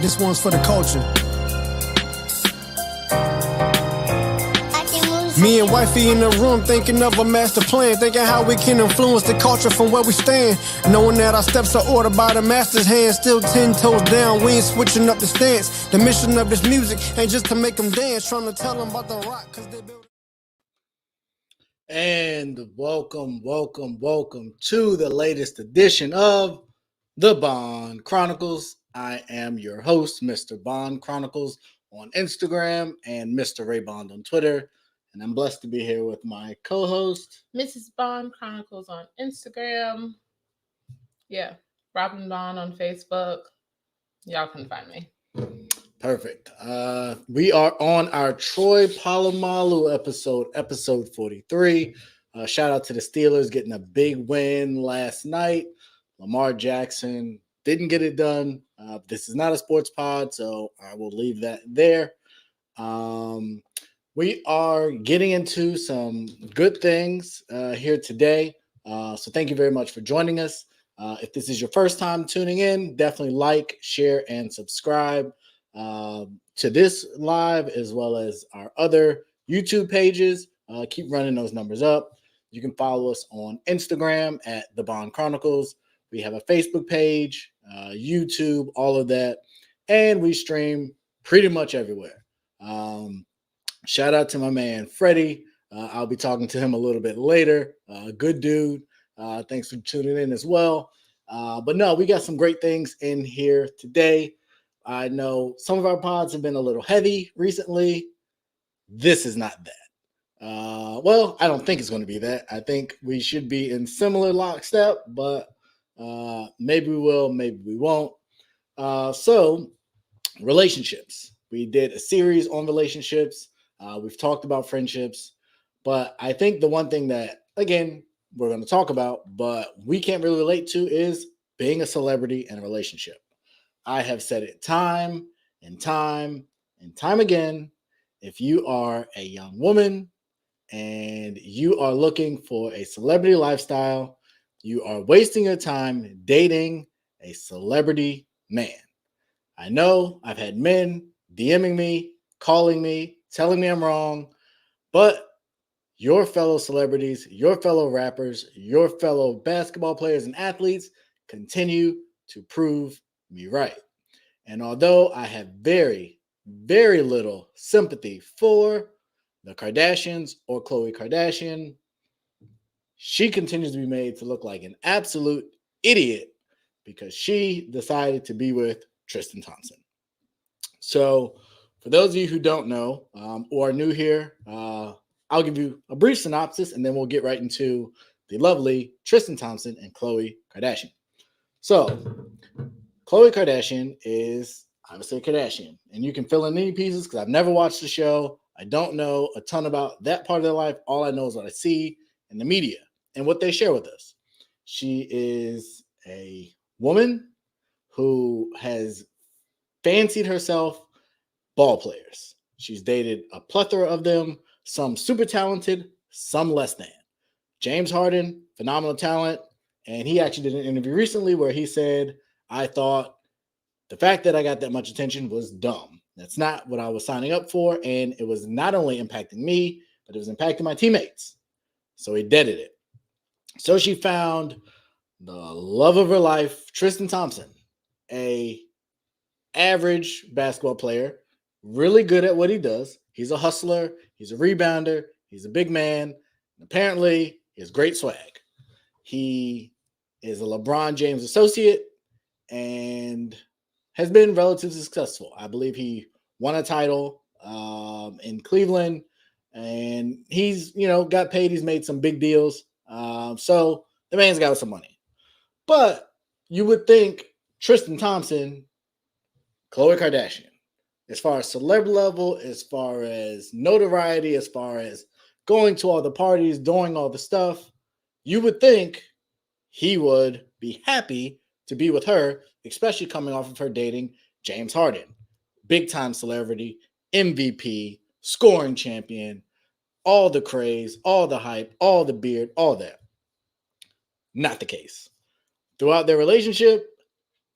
This one's for the culture. Me and wifey in the room thinking of a master plan, thinking how we can influence the culture from where we stand. Knowing that our steps are ordered by the master's hand, still 10 toes down, we ain't switching up the stance. The mission of this music ain't just to make them dance, trying to tell them about the rock, cause they build. And welcome to the latest edition of the Bond Chronicles. I am your host, Mr. Bond Chronicles on Instagram and Mr. Ray Bond on Twitter. And I'm blessed to be here with my co-host, Mrs. Bond Chronicles on Instagram. Yeah, Robin Bond on Facebook. Y'all can find me. Perfect. We are on our Troy Polamalu episode 43. Shout out to the Steelers getting a big win last night. Lamar Jackson didn't get it done. This is not a sports pod, so I will leave that there. We are getting into some good things here today. So thank you very much for joining us. If this is your first time tuning in, definitely like, share, and subscribe to this live as well as our other YouTube pages. Keep running those numbers up. You can follow us on Instagram at The Bond Chronicles. We have a Facebook page, YouTube, all of that. And we stream pretty much everywhere. Shout out to my man, Freddie. I'll be talking to him a little bit later. Good dude. Thanks for tuning in as well. But no, we got some great things in here today. I know some of our pods have been a little heavy recently. This is not that. Well, I don't think it's going to be that. I think we should be in similar lockstep, but maybe we will, maybe we won't. So, relationships. We did a series on relationships. We've talked about friendships, but I think the one thing that, again, we're going to talk about, but we can't really relate to is being a celebrity in a relationship. I have said it time and time and time again. If you are a young woman and you are looking for a celebrity lifestyle, you are wasting your time dating a celebrity man. I know I've had men DMing me, calling me, telling me I'm wrong, but your fellow celebrities, your fellow rappers, your fellow basketball players and athletes continue to prove me right. And although I have very, very little sympathy for the Kardashians or Khloe Kardashian, she continues to be made to look like an absolute idiot because she decided to be with Tristan Thompson. So for those of you who don't know or are new here, I'll give you a brief synopsis and then we'll get right into the lovely Tristan Thompson and Khloe Kardashian. So Khloe Kardashian is obviously a Kardashian, and you can fill in any pieces because I've never watched the show. I don't know a ton about that part of their life. All I know is what I see in the media and what they share with us. She is a woman who has fancied herself ball players. She's dated a plethora of them, some super talented, some less than. James Harden, phenomenal talent, and he actually did an interview recently where he said, I thought the fact that I got that much attention was dumb. That's not what I was signing up for, and it was not only impacting me, but it was impacting my teammates. So he deaded it. So she found the love of her life, Tristan Thompson, a average basketball player, really good at what he does. He's a hustler. He's a rebounder. He's a big man. And apparently, he has great swag. He is a LeBron James associate and has been relatively successful. I believe he won a title in Cleveland, and he's, got paid. He's made some big deals. So the man's got some money. But you would think Tristan Thompson, Khloe Kardashian, as far as celeb level, as far as notoriety, as far as going to all the parties, doing all the stuff, you would think he would be happy to be with her, especially coming off of her dating James Harden. Big time celebrity, MVP, scoring champion, all the craze, all the hype, all the beard, all that. Not the case. Throughout their relationship,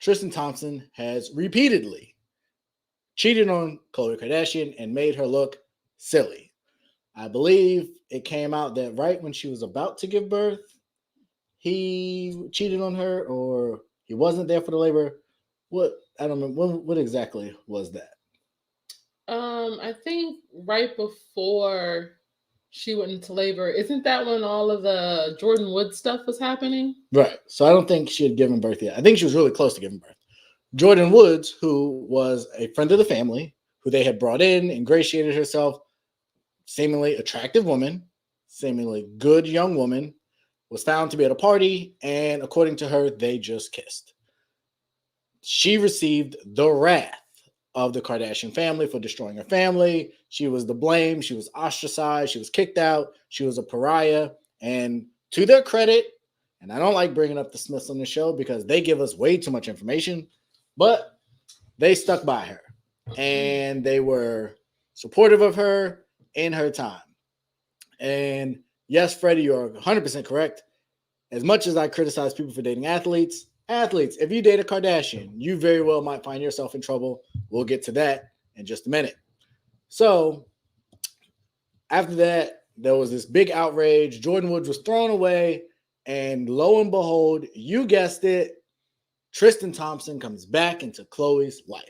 Tristan Thompson has repeatedly cheated on Khloe Kardashian and made her look silly. I believe it came out that right when she was about to give birth, he cheated on her, or he wasn't there for the labor. What I don't know. What exactly was that? I think right before she went into labor, isn't that when all of the Jordan Wood stuff was happening? Right. So I don't think she had given birth yet. I think she was really close to giving birth. Jordan Woods, who was a friend of the family, who they had brought in, ingratiated herself, seemingly attractive woman, seemingly good young woman, was found to be at a party, and according to her, they just kissed. She received the wrath of the Kardashian family for destroying her family. She was the blame. She was ostracized. She was kicked out. She was a pariah. And to their credit, and I don't like bringing up the Smiths on the show because they give us way too much information, but they stuck by her and they were supportive of her in her time. And yes, Freddie, you're 100% correct. As much as I criticize people for dating athletes, if you date a Kardashian, you very well might find yourself in trouble. We'll get to that in just a minute. So after that, there was this big outrage. Jordan Woods was thrown away. And lo and behold, you guessed it, Tristan Thompson comes back into Khloe's life.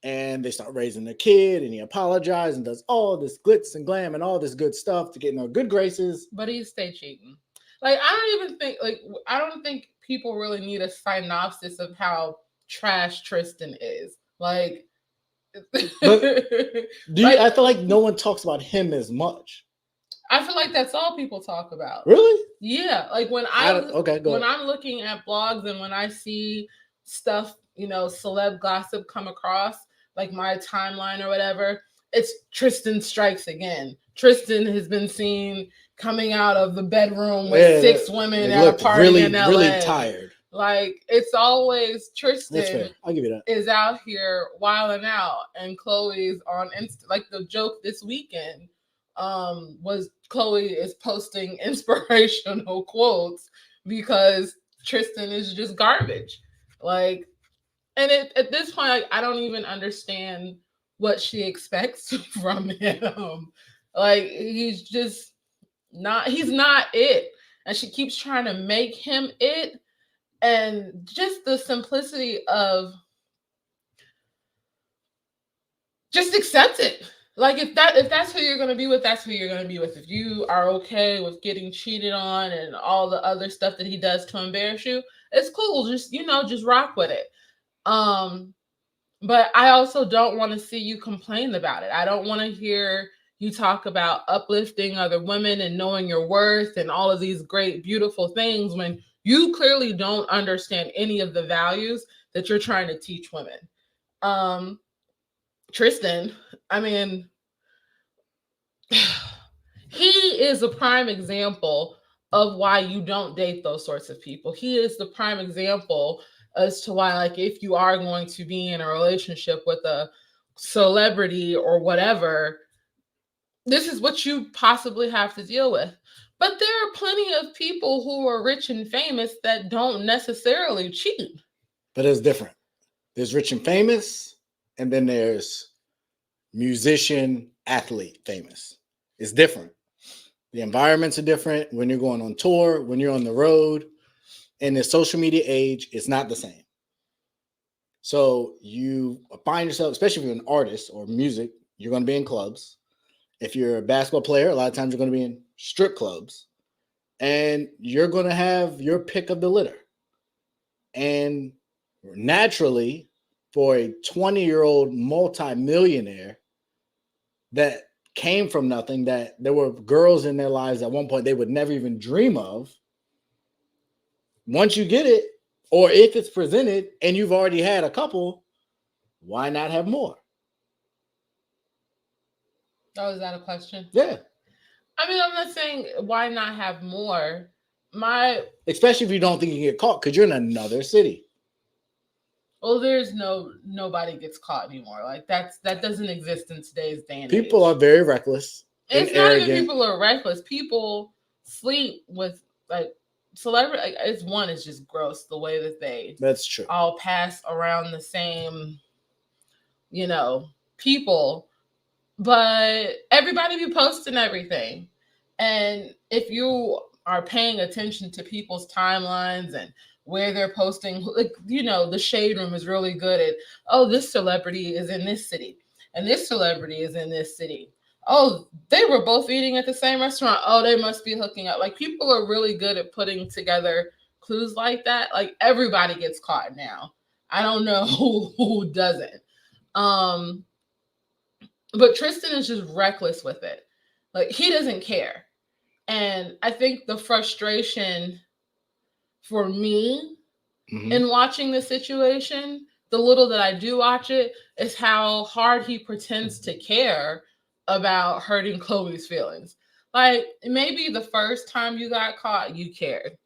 And they start raising their kid, and he apologizes and does all this glitz and glam and all this good stuff to get in her good graces. But he stayed cheating. Like, I don't think people really need a synopsis of how trash Tristan is. Like, I feel like no one talks about him as much. I feel like that's all people talk about. Really? Yeah. Like when I'm looking at blogs and when I see stuff, celeb gossip come across like my timeline or whatever, it's Tristan strikes again. Tristan has been seen coming out of the bedroom with 6 women at a party in LA. Really tired. Like, it's always Tristan. That's fair. I'll give you that. Is out here wilding out, and Khloe's on Insta. Like, the joke this weekend was Khloe is posting inspirational quotes because Tristan is just garbage. Like, and at this point, like, I don't even understand what she expects from him. Like, he's not it. And she keeps trying to make him it. And just the simplicity of just accept it. Like, if that's who you're going to be with, that's who you're going to be with. If you are okay with getting cheated on and all the other stuff that he does to embarrass you, it's cool. Just rock with it. But I also don't want to see you complain about it. I don't want to hear you talk about uplifting other women and knowing your worth and all of these great, beautiful things when you clearly don't understand any of the values that you're trying to teach women. Tristan, I mean, he is a prime example of why you don't date those sorts of people. He is the prime example as to why, like, if you are going to be in a relationship with a celebrity or whatever, this is what you possibly have to deal with. But there are plenty of people who are rich and famous that don't necessarily cheat. But it's different. There's rich and famous, and then there's musician, athlete, famous. It's different. The environments are different. When you're going on tour, when you're on the road, in the social media age, it's not the same. So you find yourself, especially if you're an artist or music, you're going to be in clubs. If you're a basketball player, a lot of times you're going to be in strip clubs. And you're going to have your pick of the litter. And naturally, for a 20-year-old multimillionaire that came from nothing, that there were girls in their lives at one point they would never even dream of, once you get it, or if it's presented and you've already had a couple, why not have more? Oh, is that a question? Yeah. I mean, I'm not saying why not have more. Especially if you don't think you get caught, because you're in another city. Well, there's nobody gets caught anymore. Like, that doesn't exist in today's day and people age. Are very reckless. It's not arrogant. Even people are reckless. People sleep with, like, celebrity. Like, it's just gross the way that they. That's true. All pass around the same people, but everybody be posting everything. And if you are paying attention to people's timelines and where they're posting, like, the shade room is really good at, oh, this celebrity is in this city and this celebrity is in this city. Oh, they were both eating at the same restaurant. Oh, they must be hooking up. Like, people are really good at putting together clues like that. Like, everybody gets caught now. I don't know who doesn't. But Tristan is just reckless with it. Like, he doesn't care. And I think the frustration for me in watching the situation, the little that I do watch it, is how hard he pretends to care about hurting Chloe's feelings. Like, maybe the first time you got caught, you cared.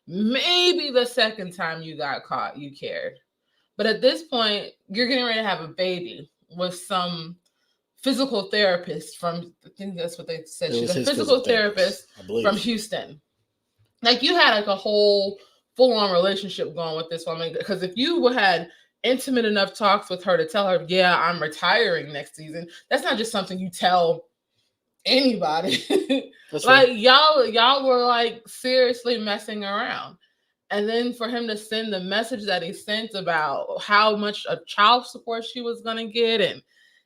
Maybe the second time you got caught, you cared. But at this point, you're getting ready to have a baby with some physical therapist from, I think that's what they said. She's a physical therapist from Houston. Like, you had like a whole full-on relationship going with this woman, because if you had intimate enough talks with her to tell her, yeah, I'm retiring next season, that's not just something you tell anybody. Like, right. y'all were like seriously messing around. And then for him to send the message that he sent about how much of child support she was going to get, and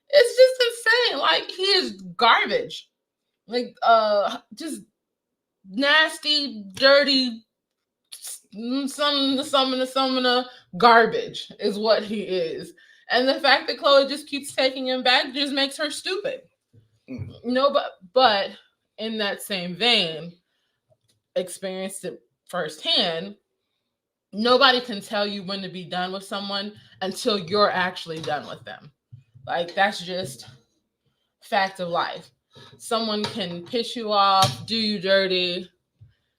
it's just insane. Like, he is garbage. Like, just nasty, dirty, some garbage is what he is. And the fact that Chloe just keeps taking him back just makes her stupid. But in that same vein, experienced it firsthand. Nobody can tell you when to be done with someone until you're actually done with them. Like, that's just fact of life. Someone can piss you off, do you dirty,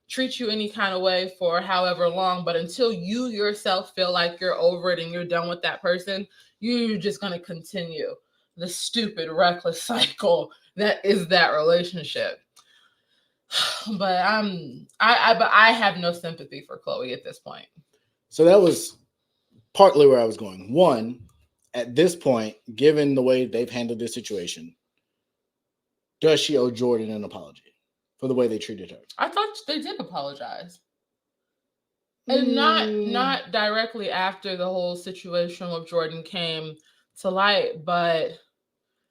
treat you any kind of way for however long, but until you yourself feel like you're over it and you're done with that person, you're just going to continue the stupid, reckless cycle that is that relationship. But I have no sympathy for Chloe at this point. So that was partly where I was going. One, at this point, given the way they've handled this situation, does she owe Jordan an apology for the way they treated her? I thought they did apologize. And not directly after the whole situation with Jordan came to light, but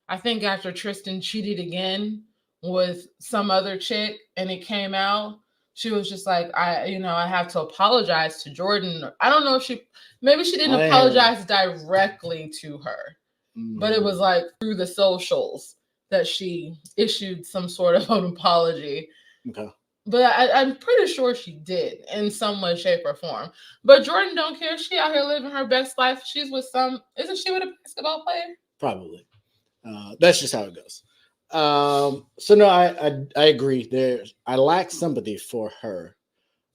I think after Tristan cheated again with some other chick and it came out, she was just like, I have to apologize to Jordan. I don't know if maybe she didn't apologize directly to her, but it was like through the socials that she issued some sort of an apology. Okay. But I'm pretty sure she did in some way, shape, or form. But Jordan don't care. She out here living her best life. She's with isn't she with a basketball player? Probably. That's just how it goes. So no, I agree. I lack sympathy for her.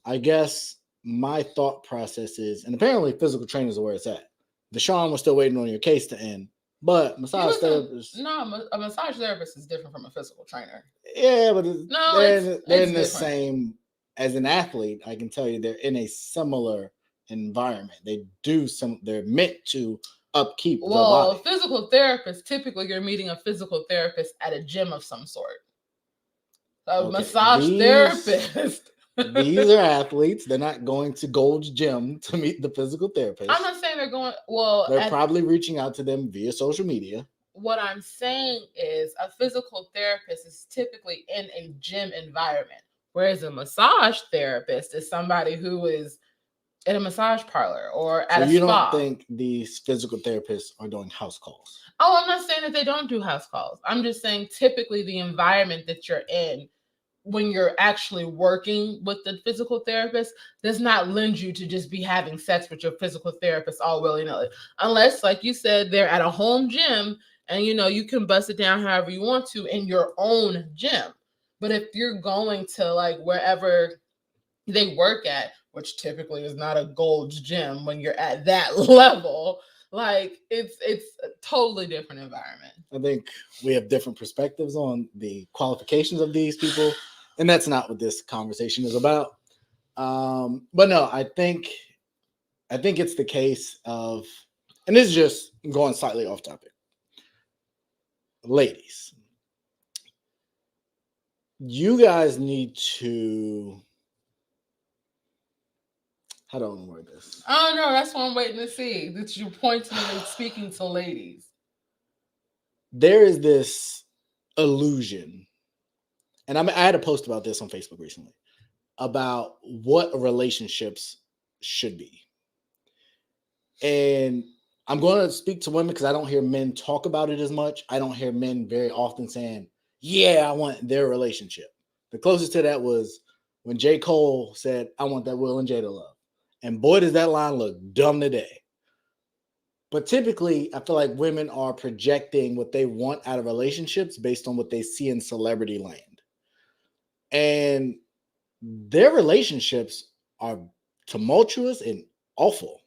I guess my thought process is, and apparently physical trainers are where it's at. Deshaun was still waiting on your case to end, but massage therapist. No, a massage therapist is different from a physical trainer. Yeah, but they're in the same. As an athlete, I can tell you they're in a similar environment. They're meant to upkeep the body. Physical therapist, typically you're meeting a physical therapist at a gym of some sort. Massage therapist. These are athletes. They're not going to Gold's Gym to meet the physical therapist. I'm not saying they're going. They're probably reaching out to them via social media. What I'm saying is a physical therapist is typically in a gym environment, whereas a massage therapist is somebody who is in a massage parlor or at a spa. You don't think these physical therapists are doing house calls? Oh, I'm not saying that they don't do house calls. I'm just saying typically the environment that you're in when you're actually working with the physical therapist does not lend you to just be having sex with your physical therapist all willy-nilly. Unless, like you said, they're at a home gym and you can bust it down however you want to in your own gym. But if you're going to like wherever they work at, which typically is not a Gold's Gym when you're at that level, like it's a totally different environment. I think we have different perspectives on the qualifications of these people, and that's not what this conversation is about. But no, I think it's the case of, and this is just going slightly off topic. ladies, you guys need to. How do I want to word this? I don't know. That's what I'm waiting to see. That you're pointing and speaking to ladies. There is this illusion, and I had a post about this on Facebook recently about what relationships should be. And I'm going to speak to women because I don't hear men talk about it as much. I don't hear men very often saying, yeah, I want their relationship. The closest to that was when J. Cole said, I want that Will and Jada love. And boy, does that line look dumb today. But typically, I feel like women are projecting what they want out of relationships based on what they see in celebrity land. And their relationships are tumultuous and awful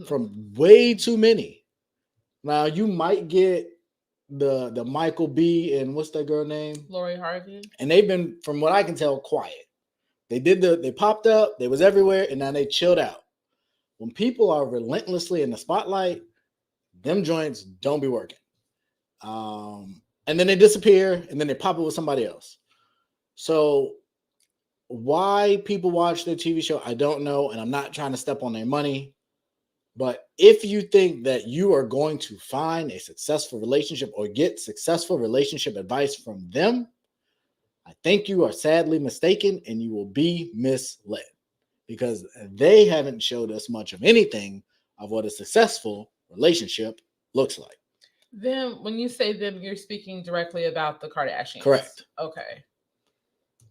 from way too many. Now, you might get the Michael B. and what's that girl name? Lori Harvey. And they've been, from what I can tell, quiet. They popped up, they was everywhere, and now they chilled out. When people are relentlessly in the spotlight, them joints don't be working. And then they disappear, and then they pop up with somebody else. So why people watch their TV show, I don't know, and I'm not trying to step on their money. But if you think that you are going to find a successful relationship or get successful relationship advice from them, I think you are sadly mistaken and you will be misled because they haven't showed us much of anything of what a successful relationship looks like. Then when you say them, you're speaking directly about the Kardashians. Correct. Okay.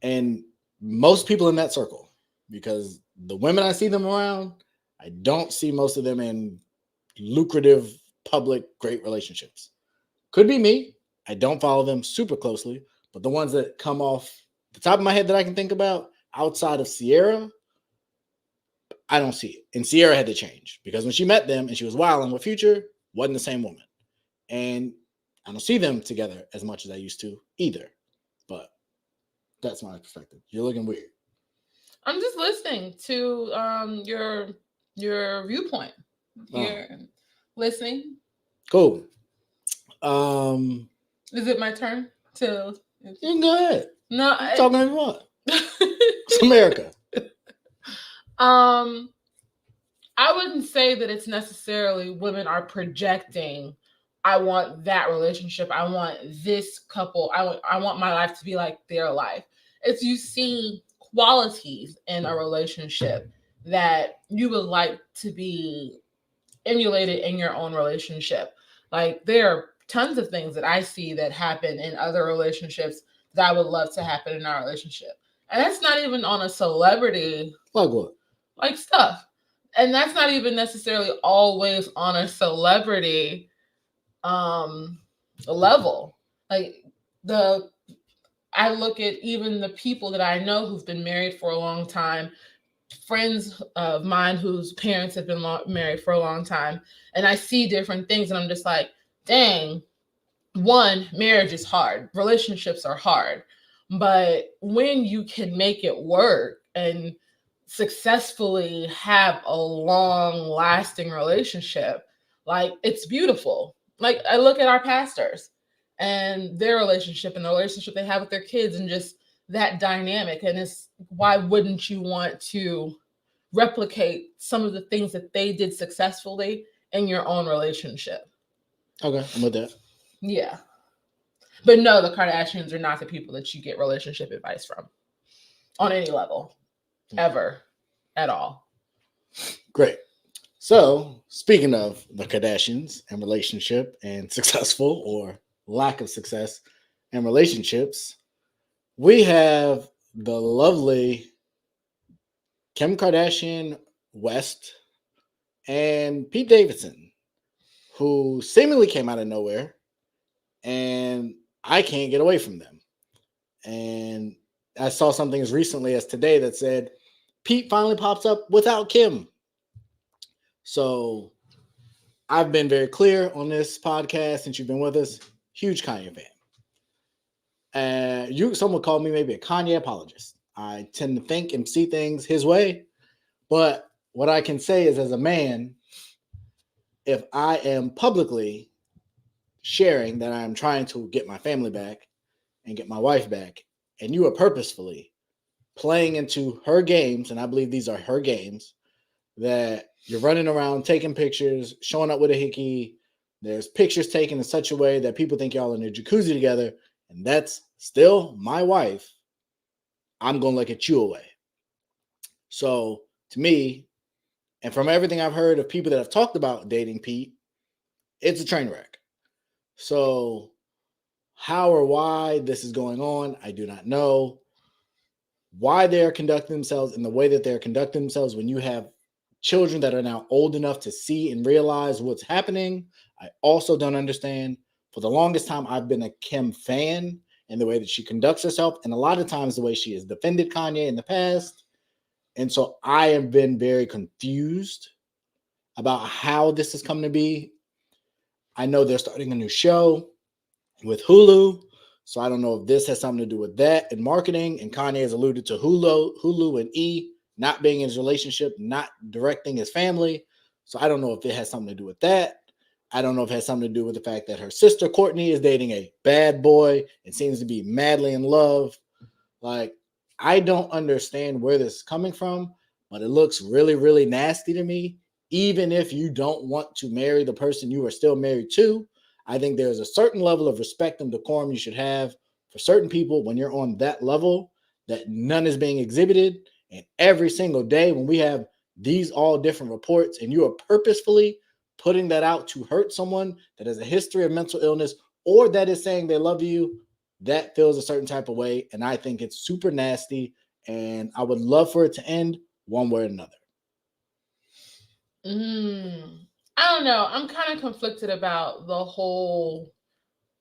And most people in that circle, because the women I see them around, I don't see most of them in lucrative, public, great relationships. Could be me. I don't follow them super closely, but the ones that come off the top of my head that I can think about outside of Sierra, I don't see it. And Sierra had to change because when she met them and she was wilding with Future, wasn't the same woman. And I don't see them together as much as I used to either. But that's my perspective. You're looking weird. I'm just listening to your viewpoint. You're listening. Cool. Is it my turn to? You can go ahead. No, talk whatever you want. It's America. I wouldn't say that it's necessarily women are projecting, I want that relationship. I want this couple. I want my life to be like their life. It's you see qualities in a relationship that you would like to be emulated in your own relationship. Like there are tons of things that I see that happen in other relationships that I would love to happen in our relationship. And that's not even on a celebrity. Like what? Like stuff. And that's not even necessarily always on a celebrity level. Like I look at even the people that I know who've been married for a long time, friends of mine whose parents have been married for a long time, and I see different things and I'm just like, dang, one, marriage is hard. Relationships are hard. But when you can make it work and successfully have a long lasting relationship, like it's beautiful. Like I look at our pastors and their relationship and the relationship they have with their kids and just that dynamic. And it's why wouldn't you want to replicate some of the things that they did successfully in your own relationship? Okay, I'm with that. Yeah. But no, the Kardashians are not the people that you get relationship advice from on any level, ever, at all. Great. So, speaking of the Kardashians and relationship and successful or lack of success and relationships, we have the lovely Kim Kardashian West and Pete Davidson, who seemingly came out of nowhere, and I can't get away from them. And I saw something as recently as today that said Pete finally pops up without Kim. So I've been very clear on this podcast since you've been with us. Huge Kanye fan. Some would call me maybe a Kanye apologist. I tend to think and see things his way. But what I can say is, as a man, if I am publicly sharing that I'm trying to get my family back and get my wife back, and you are purposefully playing into her games, and I believe these are her games, that you're running around taking pictures, showing up with a hickey. There's pictures taken in such a way that people think y'all in a jacuzzi together, and that's still my wife. I'm going to look at you away. So to me, and from everything I've heard of people that have talked about dating Pete, it's a train wreck. So how or why this is going on, I do not know. Why they're conducting themselves in the way that they're conducting themselves when you have children that are now old enough to see and realize what's happening, I also don't understand. For the longest time, I've been a Kim fan and the way that she conducts herself, and a lot of times the way she has defended Kanye in the past. And so I have been very confused about how this is coming to be. I know they're starting a new show with Hulu, so I don't know if this has something to do with that and marketing. And Kanye has alluded to Hulu and E not being in his relationship, not directing his family. So I don't know if it has something to do with that. I don't know if it has something to do with the fact that her sister Courtney is dating a bad boy and seems to be madly in love. Like, I don't understand where this is coming from, but it looks really, really nasty to me. Even if you don't want to marry the person you are still married to, I think there's a certain level of respect and decorum you should have for certain people when you're on that level, that none is being exhibited. And every single day when we have these all different reports and you are purposefully putting that out to hurt someone that has a history of mental illness or that is saying they love you, that feels a certain type of way. And I think it's super nasty. And I would love for it to end one way or another. I don't know. I'm kind of conflicted about the whole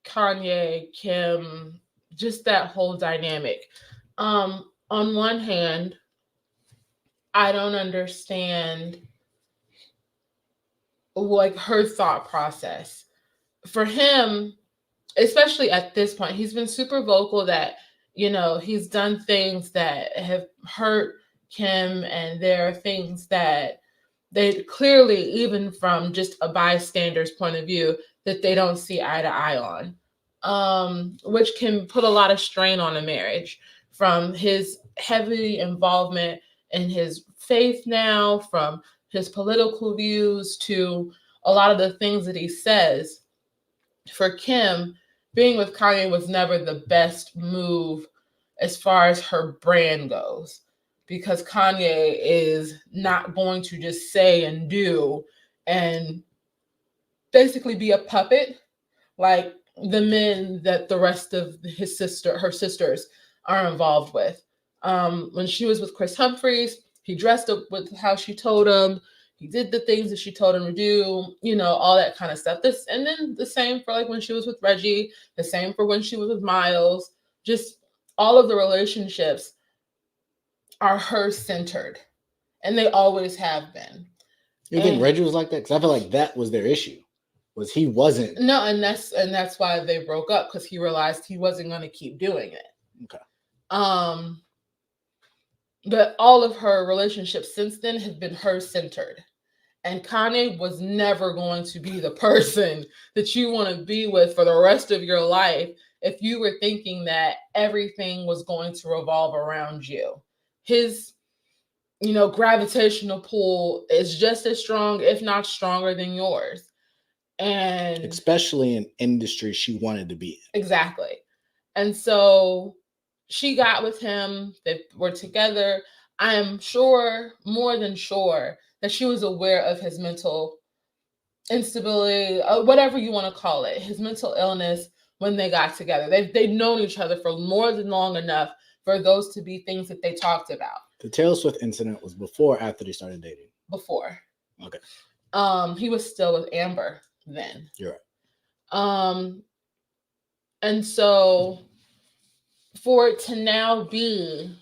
Kanye, Kim, just that whole dynamic. On one hand, I don't understand like her thought process. For him, especially at this point, he's been super vocal that, he's done things that have hurt Kim, and there are things that they clearly, even from just a bystander's point of view, that they don't see eye to eye on, which can put a lot of strain on a marriage, from his heavy involvement in his faith now, from his political views to a lot of the things that he says. For Kim, being with Kanye was never the best move as far as her brand goes, because Kanye is not going to just say and do and basically be a puppet like the men that the rest of her sisters are involved with. When she was with Chris Humphries, he dressed up with how she told him. He did the things that she told him to do, all that kind of stuff. This, and then the same for like when she was with Reggie, the same for when she was with Miles. Just all of the relationships are her centered, and they always have been. You think Reggie was like that? Because I feel like that was their issue. Was he wasn't. No, and that's why they broke up, because he realized he wasn't going to keep doing it. Okay. But all of her relationships since then have been her centered. And Kanye was never going to be the person that you want to be with for the rest of your life if you were thinking that everything was going to revolve around you. His, gravitational pull is just as strong, if not stronger, than yours. And especially in industry she wanted to be in. Exactly. And so she got with him. They were together. I am sure, more than sure, that she was aware of his mental instability, whatever you want to call it, his mental illness when they got together. They've known each other for more than long enough for those to be things that they talked about. The Taylor Swift incident was before or after they started dating? Before. Okay. He was still with Amber then. You're right. And so for it to now be,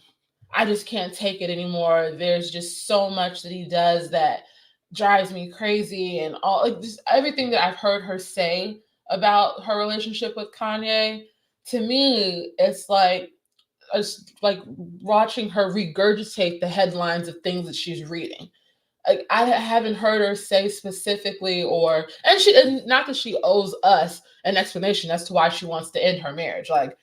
I just can't take it anymore. There's just so much that he does that drives me crazy, and all like just everything that I've heard her say about her relationship with Kanye, to me, it's like watching her regurgitate the headlines of things that she's reading. Like, I haven't heard her say specifically, and not that she owes us an explanation as to why she wants to end her marriage. Like,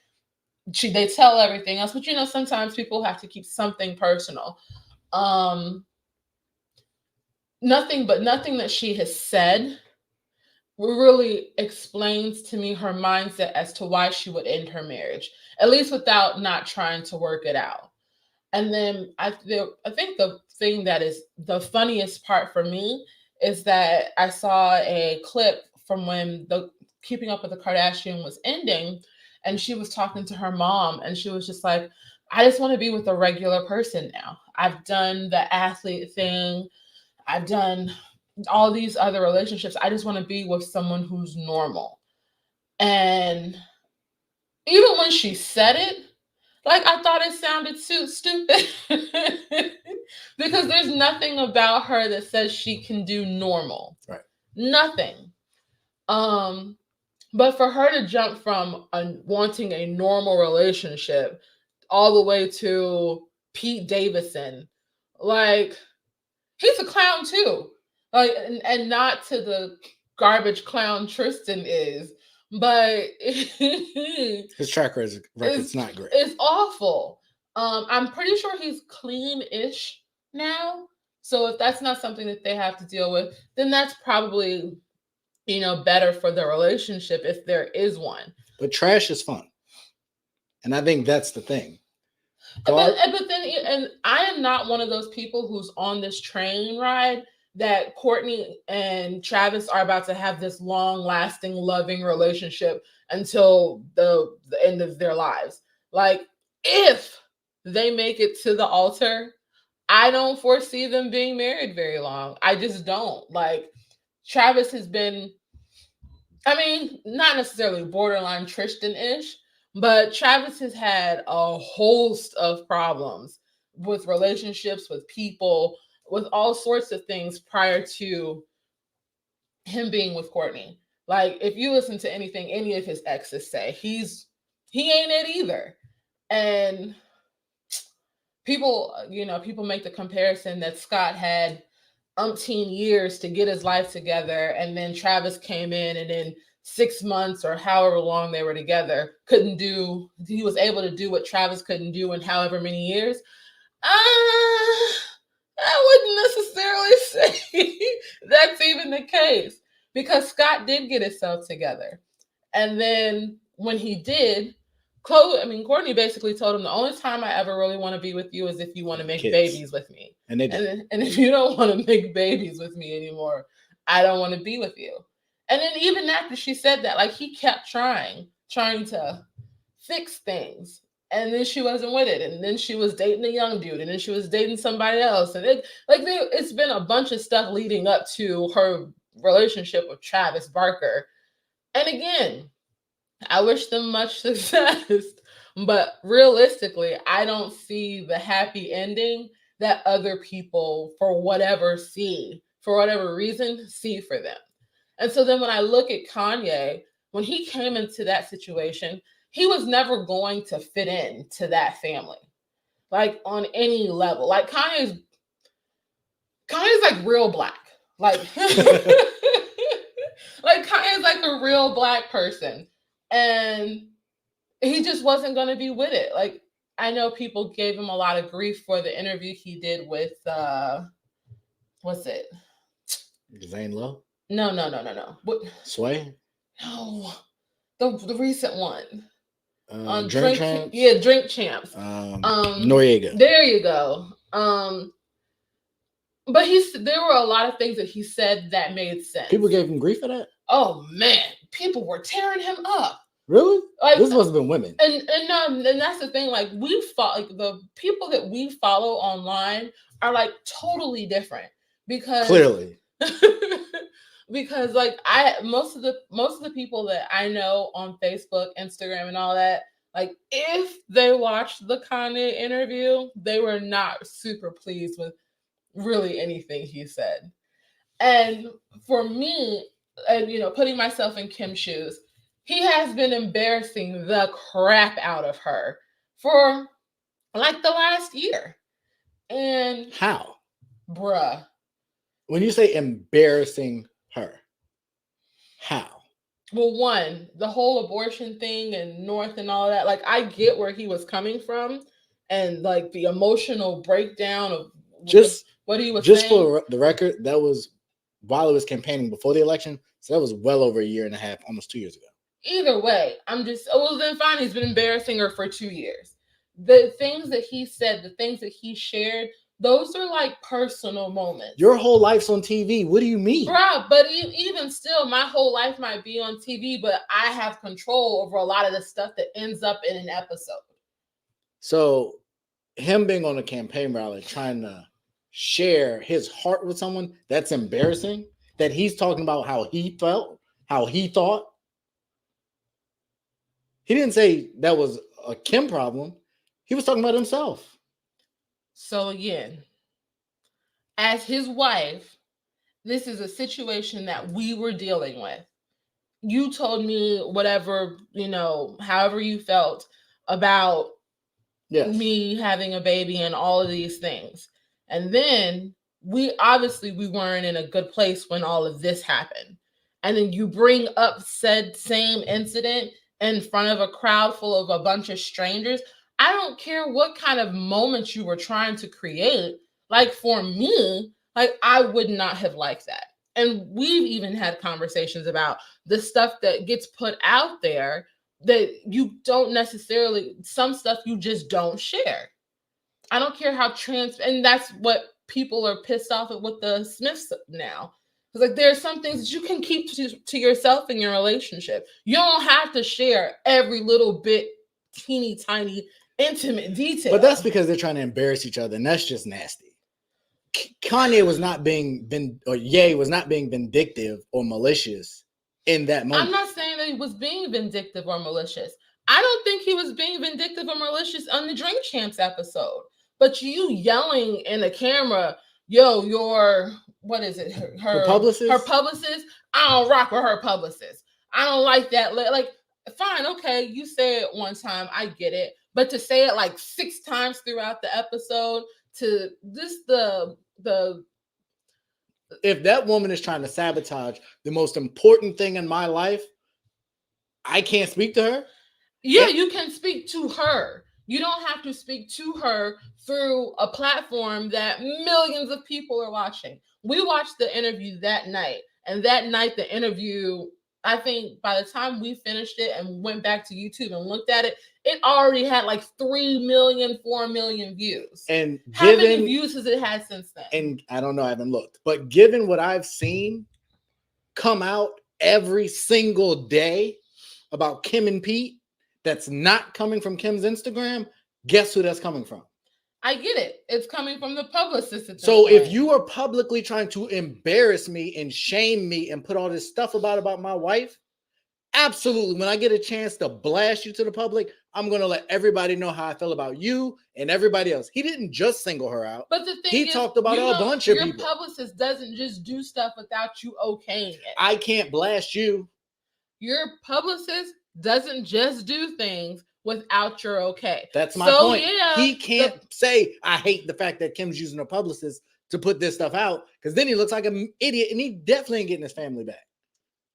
they tell everything else, but sometimes people have to keep something personal. Nothing that she has said really explains to me her mindset as to why she would end her marriage, at least without not trying to work it out. And then I think the thing that is the funniest part for me is that I saw a clip from when the Keeping Up with the Kardashian was ending, and she was talking to her mom, and she was just like, I just want to be with a regular person now. I've done the athlete thing. I've done all these other relationships. I just want to be with someone who's normal. And even when she said it, like, I thought it sounded too stupid because there's nothing about her that says she can do normal. Right. Nothing. But for her to jump from wanting a normal relationship all the way to Pete Davidson, like, he's a clown too. Like, and not to the garbage clown Tristan is, but his track record's not great. It's awful. I'm pretty sure he's clean-ish now. So if that's not something that they have to deal with, then that's probably, better for the relationship if there is one. But trash is fun. And I think that's the thing. But then I am not one of those people who's on this train ride that Kourtney and Travis are about to have this long-lasting, loving relationship until the end of their lives. Like, if they make it to the altar, I don't foresee them being married very long. I just don't. Like, Travis has been, not necessarily borderline Tristan-ish, but Travis has had a host of problems with relationships, with people, with all sorts of things prior to him being with Kourtney. Like, if you listen to anything any of his exes say, he ain't it either. And people make the comparison that Scott had umpteen years to get his life together, and then Travis came in, and in 6 months or however long they were together, he was able to do what Travis couldn't do in however many years. I wouldn't necessarily say that's even the case, because Scott did get himself together. And then when he did, Kourtney basically told him, the only time I ever really want to be with you is if you want to make babies with me. And they did. And if you don't want to make babies with me anymore, I don't want to be with you. And then even after she said that, like, he kept trying to fix things. And then she wasn't with it. And then she was dating a young dude. And then she was dating somebody else. And it's been a bunch of stuff leading up to her relationship with Travis Barker. And again, I wish them much success. But realistically, I don't see the happy ending that other people, for whatever reason, see for them. And so then when I look at Kanye, when he came into that situation, he was never going to fit in to that family, like, on any level. Like, Kanye's like real black. Like, like, Kanye's like a real black person. And he just wasn't going to be with it. Like, I know people gave him a lot of grief for the interview he did with, what's it? Zane Lowe? No. What? Sway? No. The recent one. On Drink Champs? Yeah, Drink Champs. Noriega. There you go. But there were a lot of things that he said that made sense. People gave him grief for that? Oh man, people were tearing him up. Really? Like, this must have been women. And that's the thing. Like, the people that we follow online are like totally different, because clearly. Because like most of the people that I know on Facebook, Instagram, and all that, like, if they watched the Kanye interview, they were not super pleased with really anything he said. And for me, and putting myself in Kim's shoes, he has been embarrassing the crap out of her for like the last year. And how? Bruh. When you say embarrassing her, how? Well, one, the whole abortion thing and North and all that, like I get where he was coming from and like the emotional breakdown of Just what he was just saying. for the record, that was while he was campaigning before the election. So that was well over a year and a half, almost 2 years ago. Either way, well, then fine, he's been embarrassing her for 2 years. The things that he said, the things that he shared, those are like personal moments. Your whole life's on TV. What do you mean? Bruh, but even still, my whole life might be on TV, but I have control over a lot of the stuff that ends up in an episode. So him being on a campaign rally trying to share his heart with someone, that's embarrassing. That he's talking about how he felt, how he thought. He didn't say that was a Kim problem. He was talking about himself. So again, as his wife, this is a situation that we were dealing with. You told me whatever, however you felt about me having a baby and all of these things. And then we weren't in a good place when all of this happened. And then you bring up said same incident in front of a crowd full of a bunch of strangers. I don't care what kind of moments you were trying to create. Like for me, like I would not have liked that. And we've even had conversations about the stuff that gets put out there that you don't necessarily, some stuff you just don't share. I don't care how and that's what people are pissed off at with the Smiths now. It's like there's some things that you can keep to yourself in your relationship. You don't have to share every little bit, teeny tiny, intimate detail. But that's because they're trying to embarrass each other, and that's just nasty. Kanye was not Ye was not being vindictive or malicious in that moment. I'm not saying that he was being vindictive or malicious. I don't think he was being vindictive or malicious on the Drink Champs episode. But you yelling in the camera, yo, what is it? Her publicist? Her publicist? I don't rock with her publicist. I don't like that. Like, fine, okay, you say it one time, I get it. But to say it like 6 times throughout the episode, to this if that woman is trying to sabotage the most important thing in my life, I can't speak to her. Yeah, you can speak to her. You don't have to speak to her through a platform that millions of people are watching. We watched the interview that night, and that night the interview, I think by the time we finished it and went back to YouTube and looked at it, it already had like 3 million, 4 million views. And how many views has it had since then? And I don't know, I haven't looked. But given what I've seen come out every single day about Kim and Pete, that's not coming from Kim's Instagram, guess who that's coming from? I get it. It's coming from the publicist. So if you are publicly trying to embarrass me and shame me and put all this stuff about my wife, absolutely. When I get a chance to blast you to the public, I'm going to let everybody know how I feel about you and everybody else. He didn't just single her out. But the thing he talked about a bunch of people. Your publicist doesn't just do stuff without you okaying it. I can't blast you. Your publicist doesn't just do things without your okay. That's my point. Yeah, he can't say, I hate the fact that Kim's using a publicist to put this stuff out, because then he looks like an idiot, and he definitely ain't getting his family back.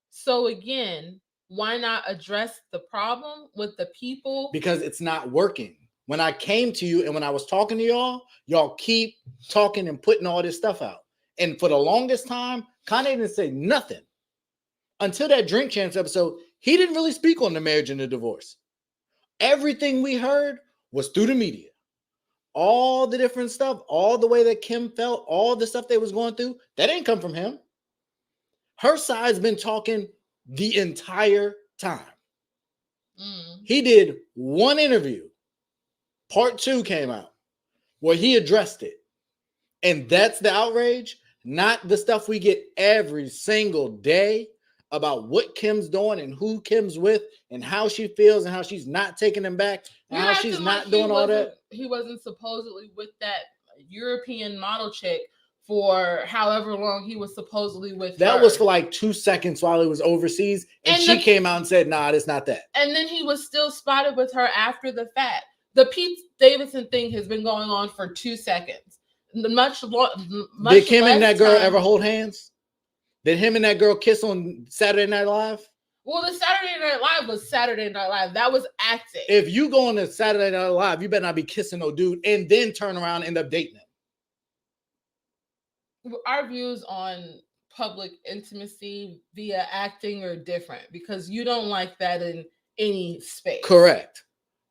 So again, why not address the problem with the people? Because it's not working. When I came to you and when I was talking to y'all keep talking and putting all this stuff out. And for the longest time, Kanye didn't say nothing. Until that Drink Champs episode, he didn't really speak on the marriage and the divorce. Everything we heard was through the media. All the different stuff, all the way that Kim felt, all the stuff they was going through, that ain't come from him. Her side's been talking the entire time. He did one interview. Part 2 came out where he addressed it. And that's the outrage, not the stuff we get every single day about what Kim's doing and who Kim's with and how she feels and how she's not taking him back and how she's not doing all that. He wasn't supposedly with that European model chick for however long he was supposedly with that her. Was for like 2 seconds while he was overseas, and she came out and said, nah, it's not that. And then he was still spotted with her after the fact. The Pete Davidson thing has been going on for 2 seconds. Did Kim and that girl ever hold hands? Did him and that girl kiss on Saturday Night Live? Well, the Saturday Night Live was Saturday Night Live. That was acting. If you go on to Saturday Night Live, you better not be kissing no dude and then turn around and end up dating him. Our views on public intimacy via acting are different because you don't like that in any space. Correct.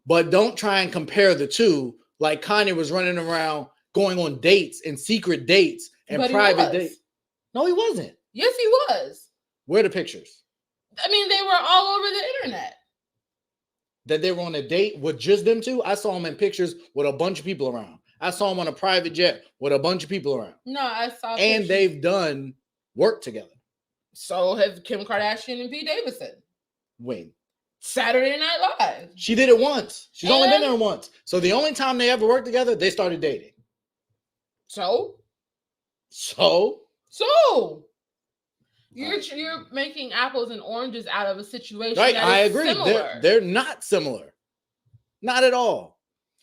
But don't try and compare the two like Kanye was running around going on dates and secret dates and private dates. No, he wasn't. Yes, he was. Where are the pictures? I mean, they were all over the internet. That they were on a date with just them two? I saw them in pictures with a bunch of people around. I saw them on a private jet with a bunch of people around. No, I saw And pictures. they've done work together. So have Kim Kardashian and Pete Davidson. When? Saturday Night Live. She did it once. She's only been there once. So the only time they ever worked together, they started dating. So? You're making apples and oranges out of a situation. Right, that I is agree. Similar. They're not similar. Not at all.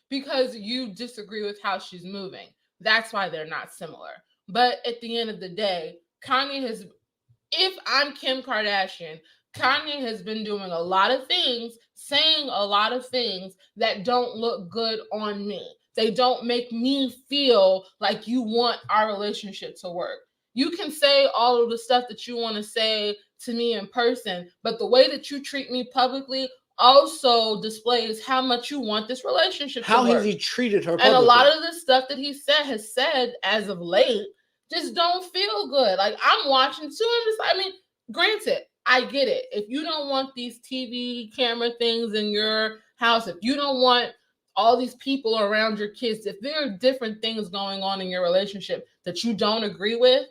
Because you disagree with how she's moving. That's why they're not similar. But at the end of the day, if I'm Kim Kardashian, Kanye has been doing a lot of things, saying a lot of things that don't look good on me. They don't make me feel like you want our relationship to work. You can say all of the stuff that you want to say to me in person, but the way that you treat me publicly also displays how much you want this relationship to work. How has he treated her publicly? And a lot of the stuff that he has said as of late just don't feel good. Like, I'm watching too. Granted, I get it. If you don't want these TV camera things in your house, if you don't want all these people around your kids, if there are different things going on in your relationship that you don't agree with,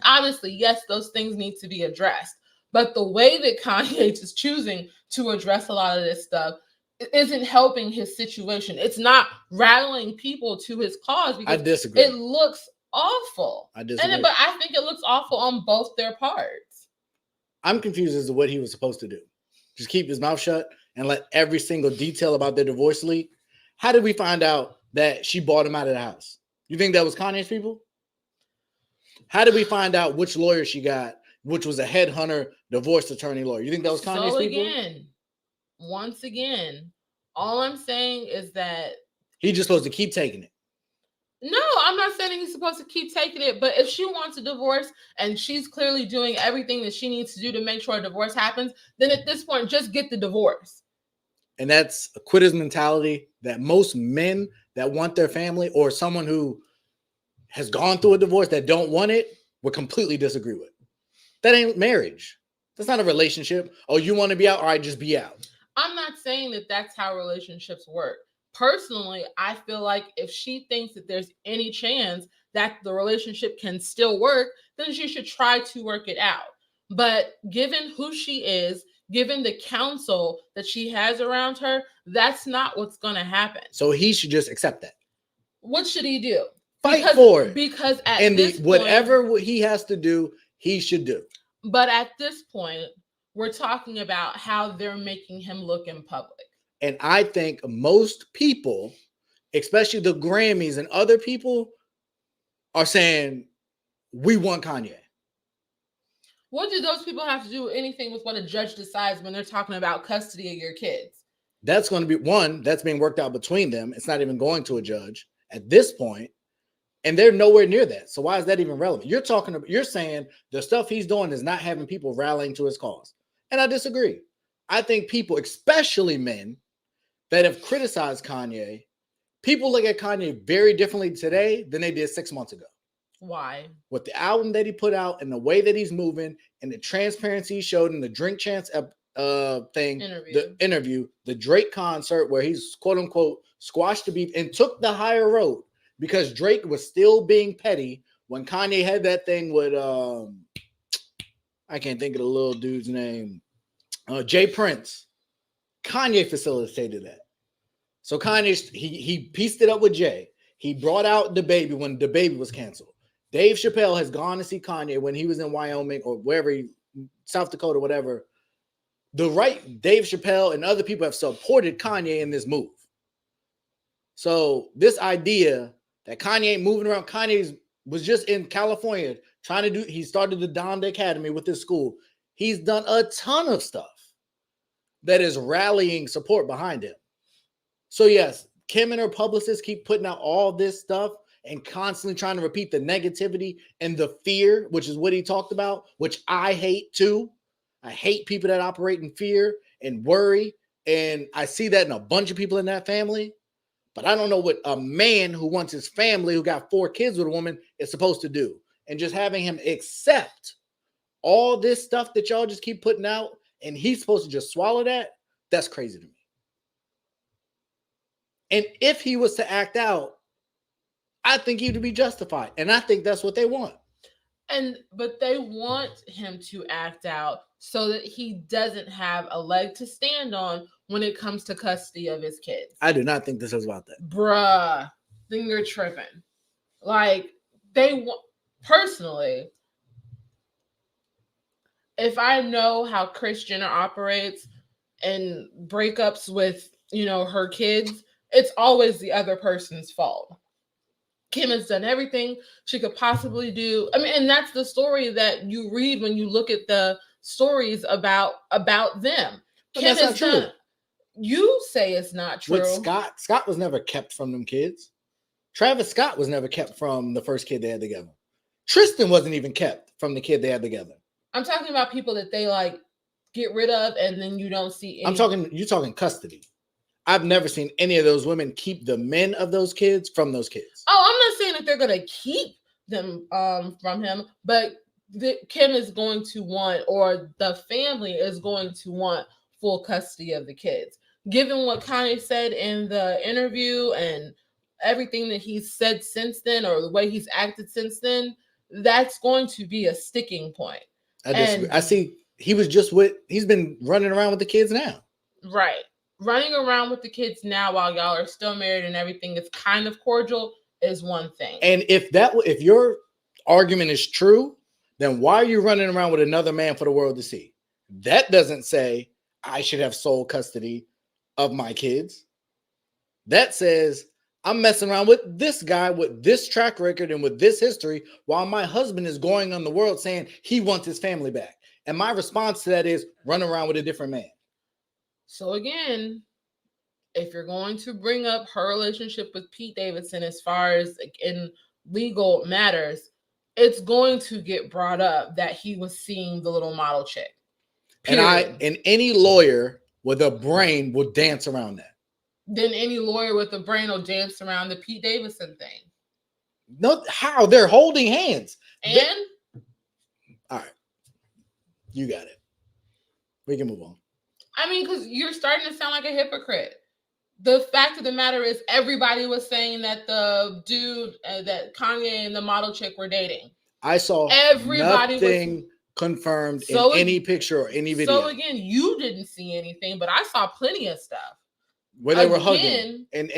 obviously, yes, those things need to be addressed. But the way that Kanye is choosing to address a lot of this stuff isn't helping his situation. It's not rallying people to his cause. Because I disagree. It looks awful. I disagree. But I think it looks awful on both their parts. I'm confused as to what he was supposed to do. Just keep his mouth shut and let every single detail about their divorce leak. How did we find out that she bought him out of the house? You think that was Kanye's people? How did we find out which lawyer she got, which was a headhunter, divorce attorney lawyer? You think that was Kanye's people? Once again, all I'm saying is that he's just supposed to keep taking it. No, I'm not saying he's supposed to keep taking it, but if she wants a divorce and she's clearly doing everything that she needs to do to make sure a divorce happens, then at this point, just get the divorce. And that's a quitter's mentality that most men that want their family or someone who has gone through a divorce that don't want it would completely disagree with. That ain't marriage. That's not a relationship. Oh, you want to be out? All right, just be out. I'm not saying that that's how relationships work. Personally, I feel like if she thinks that there's any chance that the relationship can still work, then she should try to work it out. But given who she is, given the counsel that she has around her, that's not what's going to happen. So he should just accept that. What should he do? Fight for it. Because at and this whatever point, he has to do, he should do. But at this point, we're talking about how they're making him look in public. And I think most people, especially the Grammys and other people, are saying, we want Kanye. What do those people have to do anything with what a judge decides when they're talking about custody of your kids? That's going to be one that's being worked out between them. It's not even going to a judge at this point. And they're nowhere near that. So why is that even relevant? You're saying the stuff he's doing is not having people rallying to his cause. And I disagree. I think people, especially men, that have criticized Kanye, people look at Kanye very differently today than they did 6 months ago. Why? With the album that he put out and the way that he's moving and the transparency he showed in the Drink Chance interview, the Drake concert where he's quote unquote squashed the beef and took the higher road because Drake was still being petty when Kanye had that thing with I can't think of the little dude's name, Jay Prince. Kanye facilitated that. So Kanye, he pieced it up with Jay. He brought out DaBaby when DaBaby was canceled. Dave Chappelle has gone to see Kanye when he was in Wyoming or wherever, South Dakota, whatever. Dave Chappelle and other people have supported Kanye in this move. So this idea that Kanye ain't moving around. Kanye was just in California trying to do, he started the Donda Academy with his school. He's done a ton of stuff that is rallying support behind him. So yes, Kim and her publicists keep putting out all this stuff and constantly trying to repeat the negativity and the fear, which is what he talked about, which I hate too. I hate people that operate in fear and worry. And I see that in a bunch of people in that family. But I don't know what a man who wants his family, who got 4 kids with a woman, is supposed to do. And just having him accept all this stuff that y'all just keep putting out, and he's supposed to just swallow that, that's crazy to me. And if he was to act out, I think he would be justified. And I think that's what they want. But they want him to act out so that he doesn't have a leg to stand on when it comes to custody of his kids. I do not think this is about that. Bruh, then you're tripping. Like, they want, personally, if I know how Kris Jenner operates and breakups with, her kids, it's always the other person's fault. Kim has done everything she could possibly do. I mean, and that's the story that you read when you look at the stories about them. But Kim that's not true. You say it's not true. With Scott was never kept from them kids. Travis Scott was never kept from the first kid they had together. Tristan wasn't even kept from the kid they had together. I'm talking about people that they get rid of and then you don't see any. You're talking custody. I've never seen any of those women keep the men of those kids from those kids. Oh, I'm not saying that they're going to keep them from him, but Kim is going to want, or the family is going to want, full custody of the kids. Given what Kanye said in the interview and everything that he's said since then, or the way he's acted since then, that's going to be a sticking point. I disagree. I see he's been running around with the kids now. Right. Running around with the kids now while y'all are still married and everything is kind of cordial is one thing. And if your argument is true, then why are you running around with another man for the world to see? That doesn't say I should have sole custody of my kids. That says I'm messing around with this guy with this track record and with this history while my husband is going on the world saying he wants his family back. And my response to that is run around with a different man. So again, if you're going to bring up her relationship with Pete Davidson as far as in legal matters, it's going to get brought up that he was seeing the little model chick. Period. And any lawyer with a brain will dance around that. Then any lawyer with a brain will dance around the Pete Davidson thing. No, how? They're holding hands. All right. You got it. We can move on. I mean, because you're starting to sound like a hypocrite. The fact of the matter is everybody was saying that the dude, that Kanye and the model chick were dating. I saw nothing confirmed in any picture or any video. So again, you didn't see anything, but I saw plenty of stuff. Where they were hugging and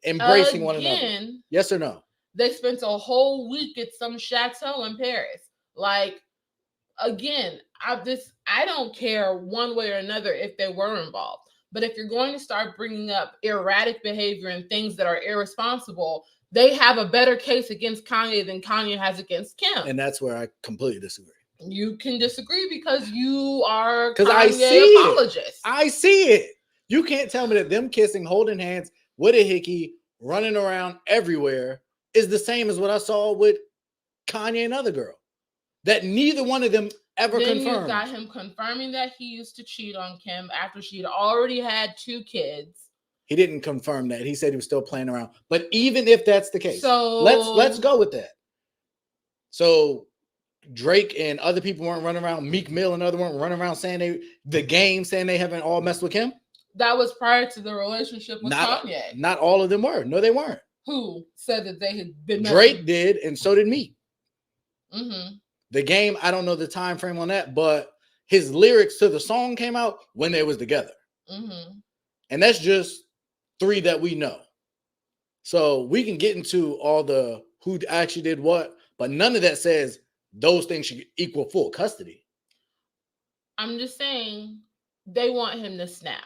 embracing one another. Yes or no? They spent a whole week at some chateau in Paris. Again, I don't care one way or another if they were involved. But if you're going to start bringing up erratic behavior and things that are irresponsible, they have a better case against Kanye than Kanye has against Kim. And that's where I completely disagree. You can disagree because you are Kanye apologist. I see it. You can't tell me that them kissing, holding hands with a hickey, running around everywhere is the same as what I saw with Kanye and other girl. That neither one of them ever confirmed. You got him confirming that he used to cheat on Kim after she'd already had 2 kids. He didn't confirm that. He said he was still playing around. But even if that's the case, so let's go with that. So Drake and other people weren't running around. Meek Mill and other weren't running around saying they haven't all messed with Kim. That was prior to the relationship with Kanye. Not all of them were. No, they weren't. Who said that they had been? Drake did, and so did Meek. Mm-hmm. The Game, I don't know the time frame on that, but his lyrics to the song came out when they was together. Mm-hmm. And that's just 3 that we know. So we can get into all the who actually did what, but none of that says those things should equal full custody. I'm just saying they want him to snap.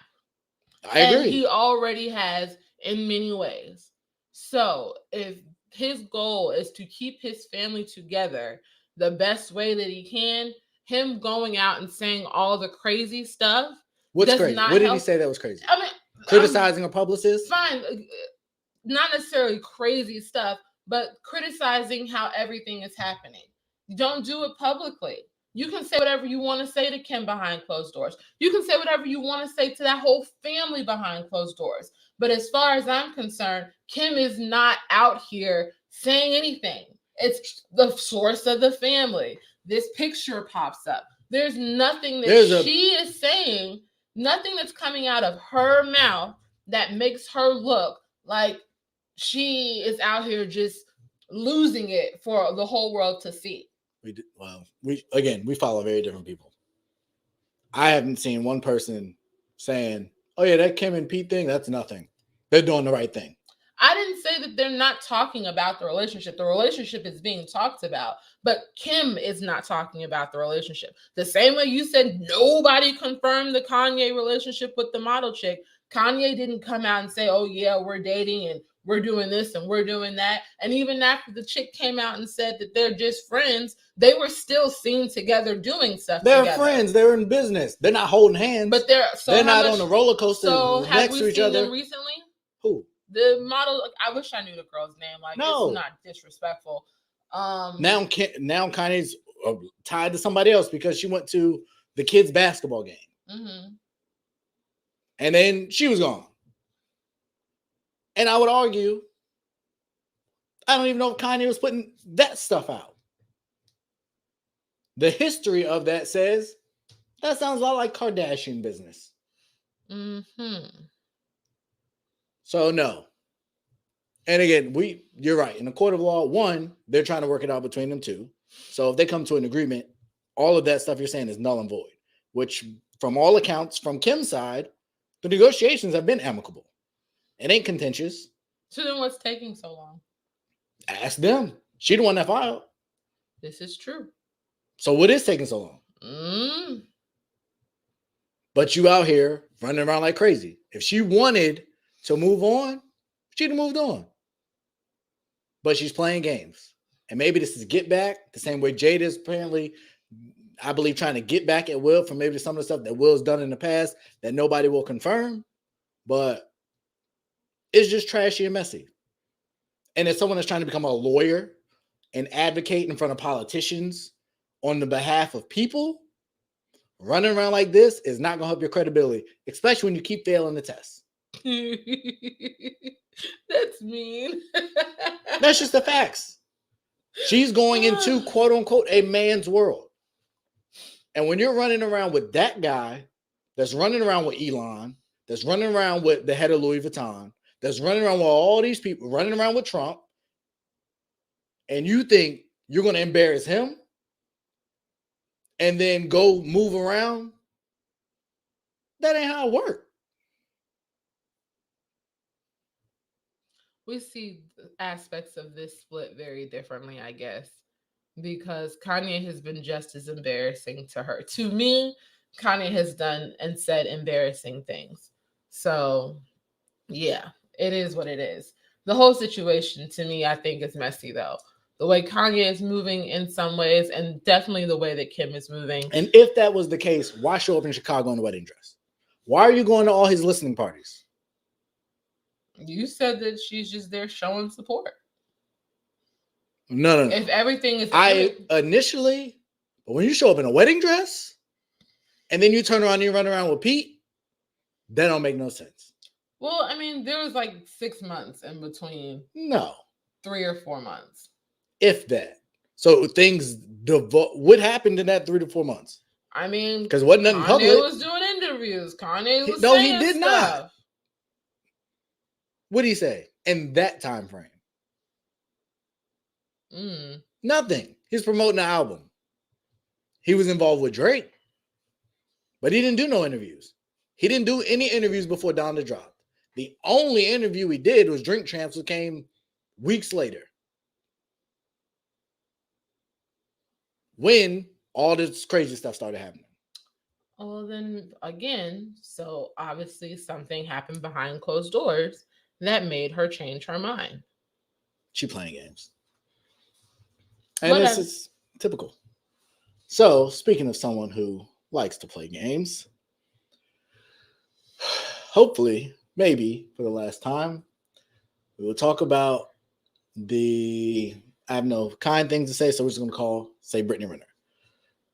I agree. And he already has in many ways. So if his goal is to keep his family together the best way that he can. Him going out and saying all the crazy stuff What's does crazy? not What did he help. say that was crazy? I mean, Criticizing a publicist? fine, not necessarily crazy stuff, but criticizing how everything is happening. Don't do it publicly. You can say whatever you want to say to Kim behind closed doors. You can say whatever you want to say to that whole family behind closed doors. But as far as I'm concerned, Kim is not out here saying anything. It's the source of the family. This picture pops up. There's nothing that she is saying, nothing that's coming out of her mouth that makes her look like she is out here just losing it for the whole world to see. We follow very different people. I haven't seen one person saying, "Oh yeah, that Kim and Pete thing, that's nothing. They're doing the right thing." I didn't say that they're not talking about the relationship. The relationship is being talked about, but Kim is not talking about the relationship. The same way you said nobody confirmed the Kanye relationship with the model chick. Kanye didn't come out and say, "Oh yeah, we're dating and we're doing this and we're doing that." And even after the chick came out and said that they're just friends, they were still seen together doing stuff They're together. friends. They're in business. They're not holding hands. But they're not on a roller coaster next to each other. Them recently? Who? The model. I wish I knew the girl's name. Like, no. It's not disrespectful. Now Kanye's tied to somebody else because she went to the kids' basketball game. Mm-hmm. And then she was gone. And I would argue, I don't even know if Kanye was putting that stuff out. The history of that says that sounds a lot like Kardashian business. Mm-hmm. So no. And again, you're right. In the court of law, one, they're trying to work it out between them two. So if they come to an agreement, all of that stuff you're saying is null and void, which from all accounts, from Kim's side, the negotiations have been amicable. It ain't contentious. So then what's taking so long? Ask them. She the one that filed. This is true. So what is taking so long? But you out here running around like crazy. If she wanted to move on, she'd have moved on. But she's playing games. And maybe this is get back, the same way Jada is apparently, I believe, trying to get back at Will for maybe some of the stuff that Will's done in the past that nobody will confirm. But it's just trashy and messy. And as someone that's trying to become a lawyer and advocate in front of politicians on the behalf of people, running around like this is not going to help your credibility, especially when you keep failing the test. That's mean. That's just the facts. She's going into, quote unquote, a man's world. And when you're running around with that guy that's running around with Elon, that's running around with the head of Louis Vuitton, that's running around with all these people, running around with Trump, and you think you're going to embarrass him and then go move around, that ain't how it works. We see aspects of this split very differently, I guess, because Kanye has been just as embarrassing to her. To me, Kanye has done and said embarrassing things. So, yeah, it is what it is. The whole situation, to me, I think is messy, though. The way Kanye is moving in some ways, and definitely the way that Kim is moving. And if that was the case, why show up in Chicago in a wedding dress? Why are you going to all his listening parties? You said that she's just there showing support. No. If everything is... Initially, but when you show up in a wedding dress, and then you turn around and you run around with Pete, that don't make no sense. Well, I mean, there was like 6 months in between. No. 3 or 4 months. If that. So things, what happened in that 3 to 4 months? I mean, because wasn't nothing public. Kanye was doing interviews. Kanye was no, saying he did stuff. not. What did he say in that time frame? Nothing. He's promoting an album. He was involved with Drake, but he didn't do no interviews. He didn't do any interviews before Donda dropped. The only interview he did was Drink Champs, which came weeks later, when all this crazy stuff started happening. Well, then again, so obviously something happened behind closed doors that made her change her mind. She playing games. And this is typical. So, speaking of someone who likes to play games, hopefully, maybe for the last time, we will talk about I have no kind things to say, so we're just going to say Brittany Renner.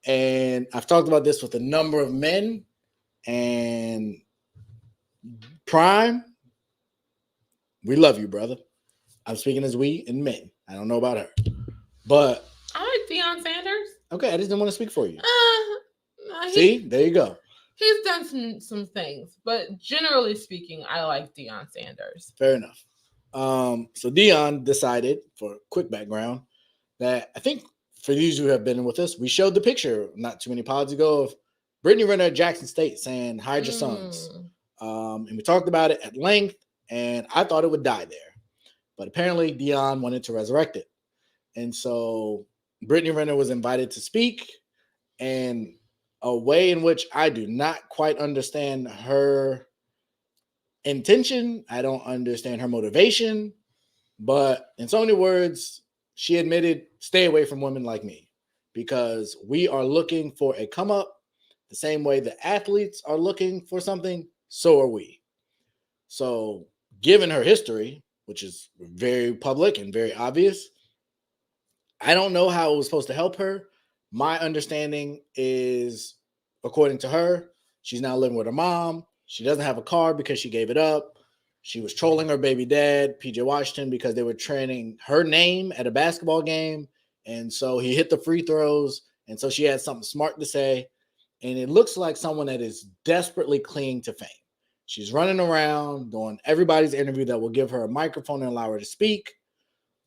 And I've talked about this with a number of men, and Prime, we love you, brother. I'm speaking as we and men. I don't know about her. But I like Deion Sanders. Okay, I just didn't want to speak for you. See, there you go. He's done some things, but generally speaking, I like Deion Sanders. Fair enough. So Deion decided, for quick background, that I think for these who have been with us, we showed the picture not too many pods ago of Brittany Renner at Jackson State saying, hide your sons. And we talked about it at length, and I thought it would die there. But apparently Deion wanted to resurrect it. And so Brittany Renner was invited to speak, and a way in which I do not quite understand her intention. I don't understand her motivation, but in so many words, she admitted, stay away from women like me, because we are looking for a come up the same way the athletes are looking for something. So are we. So given her history, which is very public and very obvious, I don't know how it was supposed to help her. My understanding is, according to her, she's now living with her mom. She doesn't have a car because she gave it up. She was trolling her baby dad, PJ Washington, because they were training her name at a basketball game. And so he hit the free throws. And so she had something smart to say. And it looks like someone that is desperately clinging to fame. She's running around doing everybody's interview that will give her a microphone and allow her to speak,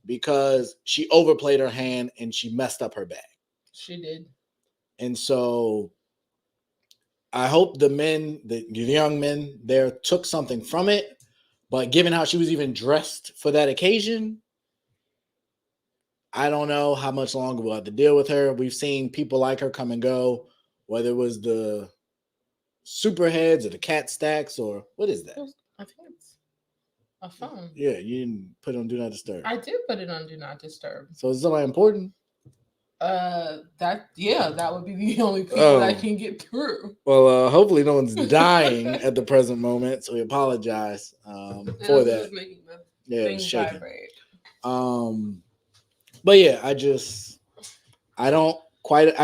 because she overplayed her hand and she messed up her bag. She did. And so I hope the young men there took something from it. But given how she was even dressed for that occasion, I don't know how much longer we'll have to deal with her. We've seen people like her come and go, whether it was the Superheads or the Cat Stacks, or what is that? I think it's a phone. Yeah, you didn't put it on Do Not Disturb. I did put it on Do Not Disturb. So is somebody important? That would be the only people that can get through. Well, hopefully no one's dying at the present moment, so we apologize for that. Yeah, it was shaking. Vibrate. But yeah, I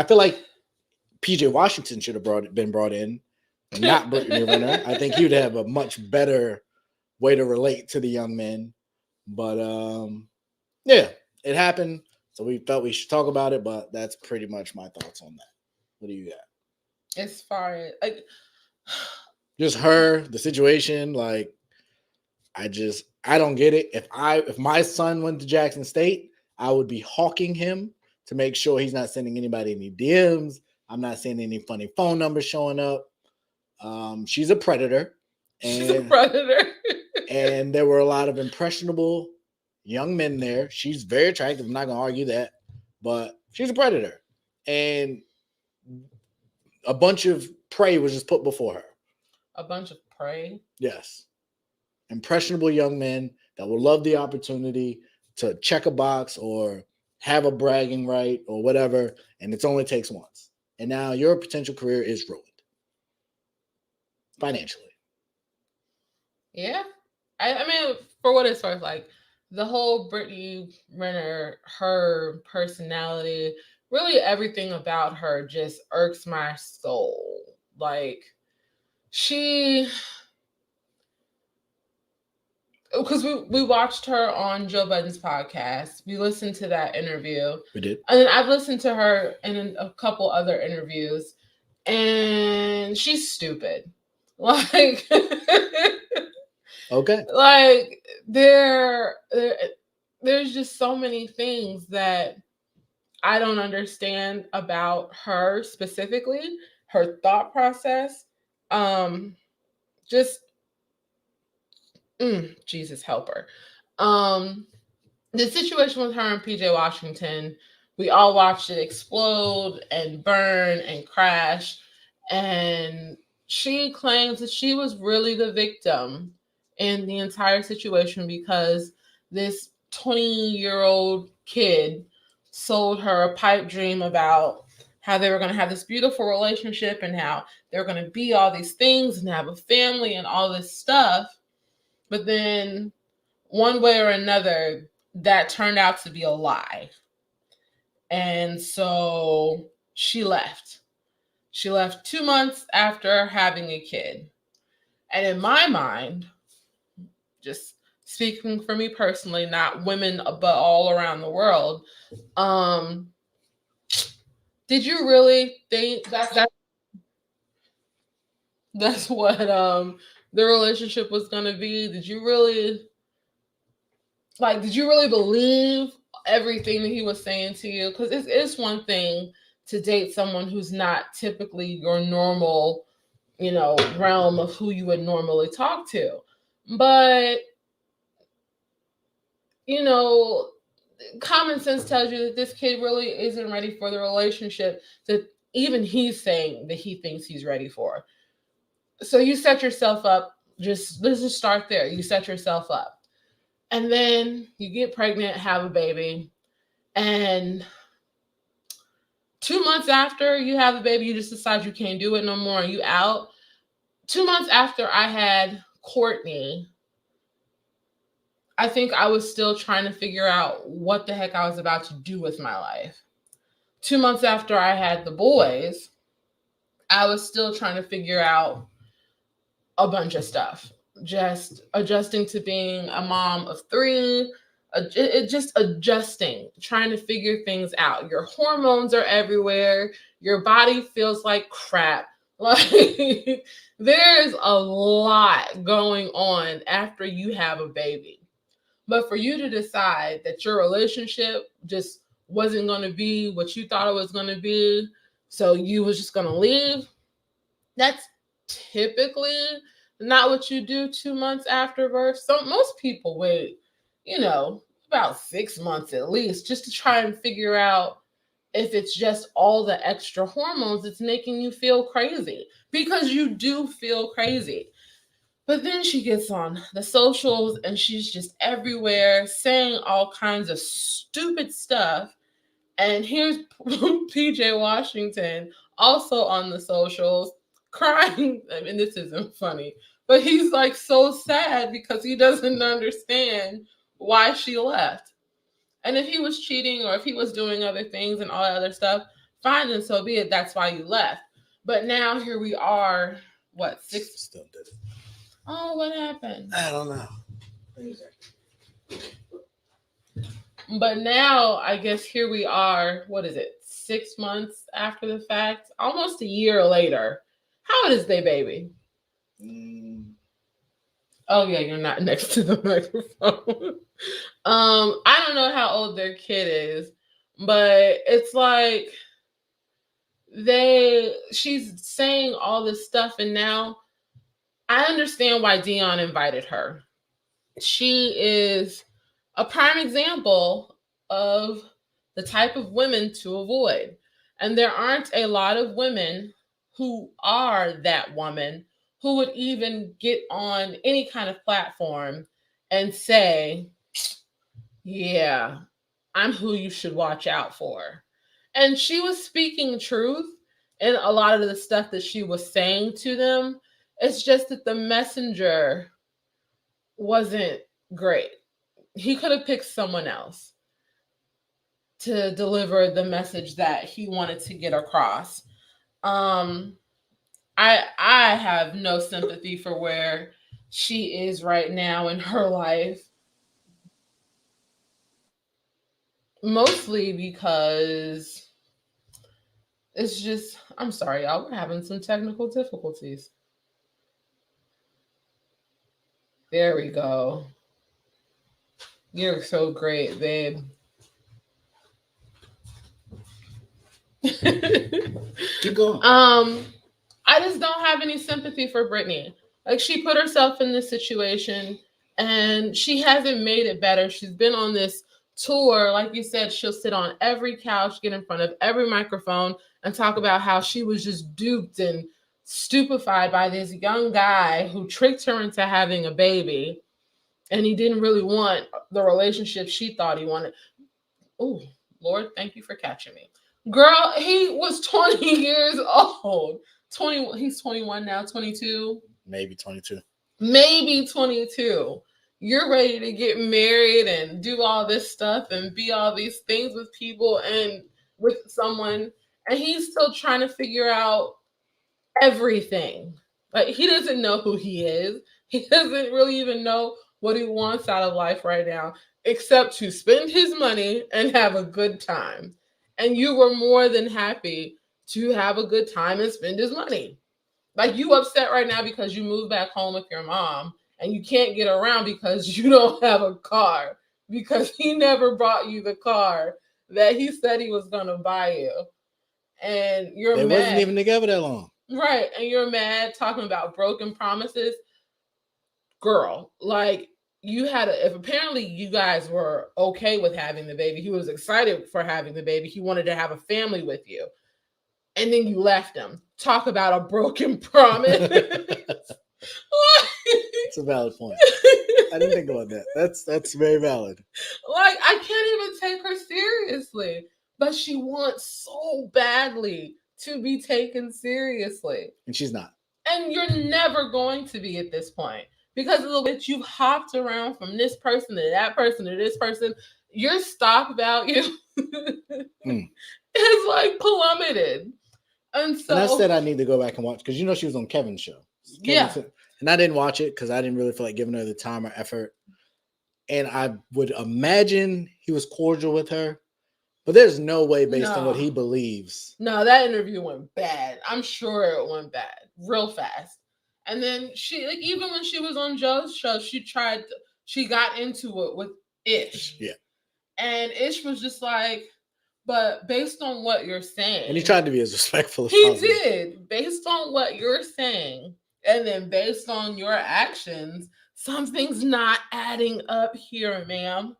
feel like PJ Washington should have been brought in, not Brittany Renner. I think he would have a much better way to relate to the young men. But yeah, it happened. So we felt we should talk about it, but that's pretty much my thoughts on that. What do you got? As far as just her, the situation, like I don't get it. If my son went to Jackson State, I would be hawking him to make sure he's not sending anybody any DMs. I'm not seeing any funny phone numbers showing up. She's a predator. She's a predator. And there were a lot of impressionable young men there. She's very attractive. I'm not going to argue that. But she's a predator. And a bunch of prey was just put before her. A bunch of prey? Yes. Impressionable young men that will love the opportunity to check a box or have a bragging right or whatever. And it only takes once. And now your potential career is ruined. Financially. Yeah. I mean, for what it's worth, like, the whole Brittany Renner, her personality, really everything about her just irks my soul. Like, because we watched her on Joe Budden's podcast. We listened to that interview. We did. And then I've listened to her in a couple other interviews, and she's stupid. Like, okay. Like, there's just so many things that I don't understand about her specifically, her thought process. Jesus help her. The situation with her and PJ Washington, we all watched it explode and burn and crash. And she claims that she was really the victim in the entire situation, because this 20-year-old kid sold her a pipe dream about how they were going to have this beautiful relationship and how they're going to be all these things and have a family and all this stuff. But then one way or another, that turned out to be a lie. And so she left. She left 2 months after having a kid. And in my mind, just speaking for me personally, not women, but all around the world, did you really think that's what the relationship was going to be? Did you really believe everything that he was saying to you? Because it's one thing to date someone who's not typically your normal, realm of who you would normally talk to. But, common sense tells you that this kid really isn't ready for the relationship that even he's saying that he thinks he's ready for. So you set yourself up, let's just start there. You set yourself up. And then you get pregnant, have a baby, and 2 months after you have a baby, you just decide you can't do it no more and you out. 2 months after I had Courtney, I think I was still trying to figure out what the heck I was about to do with my life. 2 months after I had the boys, I was still trying to figure out a bunch of stuff. Just adjusting to being a mom of 3, just adjusting, trying to figure things out. Your hormones are everywhere. Your body feels like crap. Like, there's a lot going on after you have a baby. But for you to decide that your relationship just wasn't going to be what you thought it was going to be, so you was just going to leave, that's typically not what you do 2 months after birth. So most people wait, about 6 months at least, just to try and figure out if it's just all the extra hormones that's making you feel crazy, because you do feel crazy. But then she gets on the socials and she's just everywhere saying all kinds of stupid stuff. And here's PJ Washington also on the socials crying. I mean, this isn't funny, but he's like so sad because he doesn't understand why she left. And if he was cheating or if he was doing other things and all that other stuff, fine, and so be it. That's why you left. But now here we are, what, 6? Still did it. Oh, what happened? I don't know. But now, I guess here we are, what is it, 6 months after the fact? Almost a year later. How old is they baby? Oh, yeah, you're not next to the microphone. I don't know how old their kid is, but it's like she's saying all this stuff, and now I understand why Dion invited her. She is a prime example of the type of women to avoid. And there aren't a lot of women who are that woman who would even get on any kind of platform and say, yeah, I'm who you should watch out for. And she was speaking truth in a lot of the stuff that she was saying to them. It's just that the messenger wasn't great. He could have picked someone else to deliver the message that he wanted to get across. I have no sympathy for where she is right now in her life. Mostly because it's just, I'm sorry, y'all, we're having some technical difficulties. There we go. You're so great, babe. Keep going. I just don't have any sympathy for Brittany. Like, she put herself in this situation and she hasn't made it better. She's been on this tour. Like you said, she'll sit on every couch, get in front of every microphone and talk about how she was just duped and stupefied by this young guy who tricked her into having a baby. And he didn't really want the relationship she thought he wanted. Oh, Lord, thank you for catching me. Girl, he was 20 years old. 20, he's 21 now, 22. Maybe 22. Maybe 22. You're ready to get married and do all this stuff and be all these things with people and with someone. And he's still trying to figure out everything. Like, he doesn't know who he is. He doesn't really even know what he wants out of life right now, except to spend his money and have a good time. And you were more than happy to have a good time and spend his money. Like, you upset right now because you moved back home with your mom and you can't get around because you don't have a car, because he never bought you the car that he said he was going to buy you. And you're They mad. wasn't even together that long. Right. And you're mad talking about broken promises. Girl, like, you had if apparently you guys were okay with having the baby, he was excited for having the baby, he wanted to have a family with you, and then you left him. Talk about a broken promise. It's a valid point. I didn't think about that. That's very valid. Like, I can't even take her seriously, but she wants so badly to be taken seriously, And she's not. and you're never going to be at this point. Because of the way that you've hopped around from this person to that person to this person, your stock value is like plummeted. And so, and I said I need to go back and watch, because you know she was on Kevin's show. And I didn't watch it because I didn't really feel like giving her the time or effort. And I would imagine he was cordial with her, but there's no way based on what he believes. No, that interview went bad. I'm sure it went bad real fast. And then she, like, even when she was on Joe's show, she got into it with Ish. Yeah. And Ish was just like, but based on what you're saying. And he tried to be as respectful as possible. He did. Based on what you're saying, and then based on your actions, something's not adding up here, ma'am.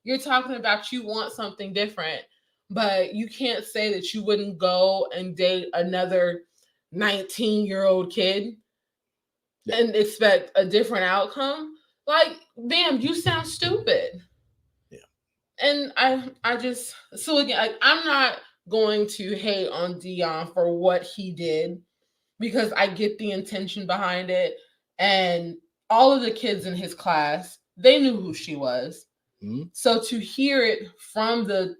You're talking about you want something different, but you can't say that you wouldn't go and date another 19-year-old kid and expect a different outcome. Like, bam, you sound stupid. Yeah. And I just, so again, I'm not going to hate on Dion for what he did, because I get the intention behind it. And all of the kids in his class, they knew who she was. Mm-hmm. So to hear it from the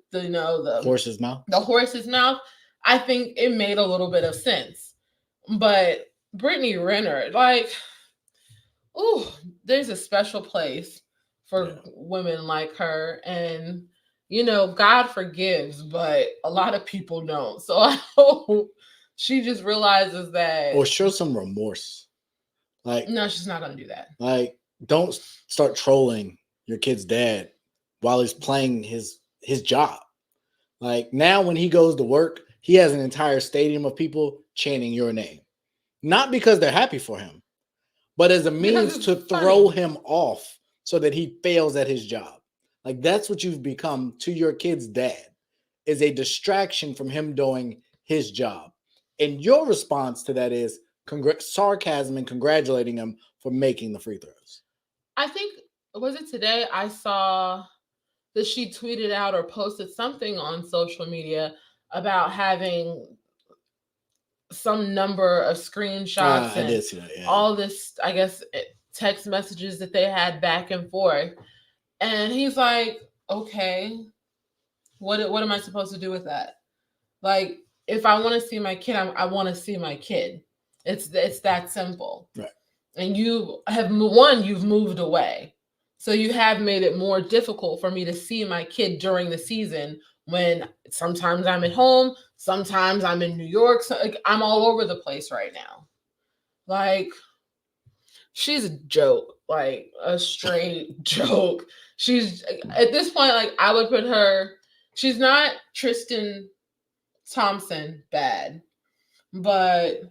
horse's mouth, I think it made a little bit of sense. But Brittany Renner, like, there's a special place for women like her. And, God forgives, but a lot of people don't. So I hope she just realizes that. Or show some remorse. Like, no, she's not going to do that. Like, don't start trolling your kid's dad while he's playing his job. Like, now when he goes to work, he has an entire stadium of people chanting your name. Not because they're happy for him, but as a means to throw him off so that he fails at his job. Like, that's what you've become to your kid's dad, is a distraction from him doing his job. And your response to that is sarcasm and congratulating him for making the free throws. I think, was it today? I saw that she tweeted out or posted something on social media about having some number of screenshots and I did see that, yeah. All this, I guess, text messages that they had back and forth. And he's like, okay, what am I supposed to do with that? Like, if I want to see my kid, I want to see my kid. It's that simple. Right. And you've moved away. So you have made it more difficult for me to see my kid during the season, when sometimes I'm at home, sometimes I'm in New York. So, like, I'm all over the place right now. Like, she's a joke, like a straight joke. She's, at this point, like, I would put her, she's not Tristan Thompson bad, but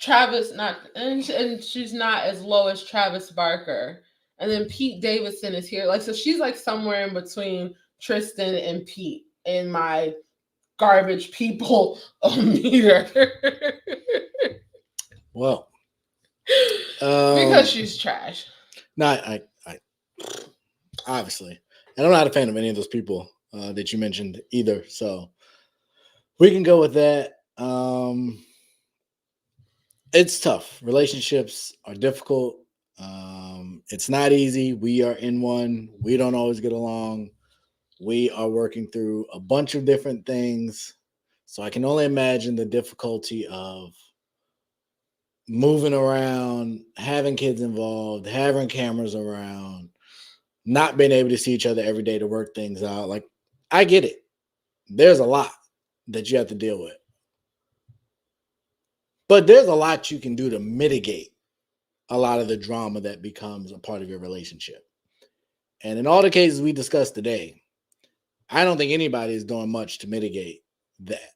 Travis not, and she's not as low as Travis Barker. And then Pete Davidson is here. Like, so she's like somewhere in between Tristan and Pete in my garbage people meter. Well, because she's trash. No, I obviously. And I'm not a fan of any of those people that you mentioned either. So we can go with that. It's tough. Relationships are difficult. It's not easy. We are in one. We don't always get along. We are working through a bunch of different things. So I can only imagine the difficulty of moving around, having kids involved, having cameras around, not being able to see each other every day to work things out. Like, I get it. There's a lot that you have to deal with. But there's a lot you can do to mitigate a lot of the drama that becomes a part of your relationship. And in all the cases we discussed today, I don't think anybody is doing much to mitigate that.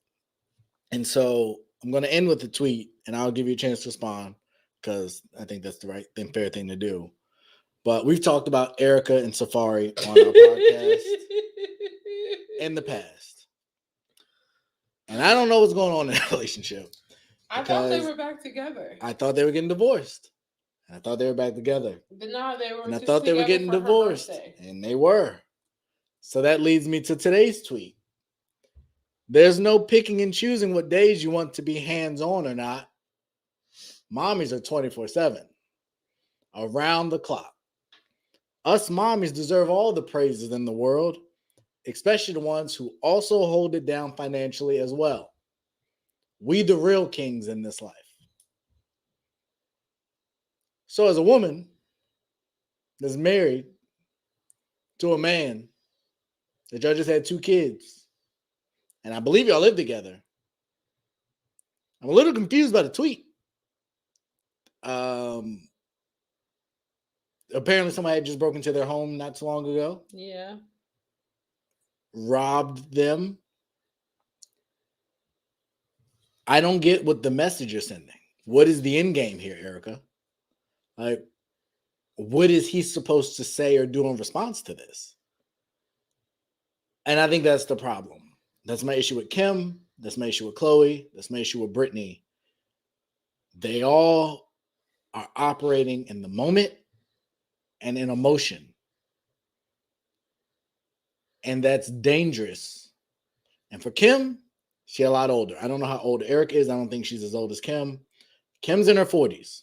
And so I'm going to end with a tweet, and I'll give you a chance to respond because I think that's the right and fair thing to do. But we've talked about Erica and Safari on our podcast in the past. And I don't know what's going on in that relationship. I thought they were back together. I thought they were getting divorced. I thought they were back together. But no, they were. And I thought they were getting divorced. And they were. So that leads me to today's tweet. There's no picking and choosing what days you want to be hands-on or not. Mommies are 24/7. Around the clock. Us mommies deserve all the praises in the world, especially the ones who also hold it down financially as well. We the real kings in this life. So as a woman that's married to a man that y'all just had 2 kids, and I believe y'all live together, I'm a little confused by the tweet. Apparently somebody had just broken into their home not too long ago. Yeah. Robbed them. I don't get what the message you're sending. What is the end game here, Erica? Like, what is he supposed to say or do in response to this? And I think that's the problem. That's my issue with Kim. That's my issue with Chloe. That's my issue with Brittany. They all are operating in the moment and in emotion. And that's dangerous. And for Kim, she's a lot older. I don't know how old Eric is. I don't think she's as old as Kim. Kim's in her 40s.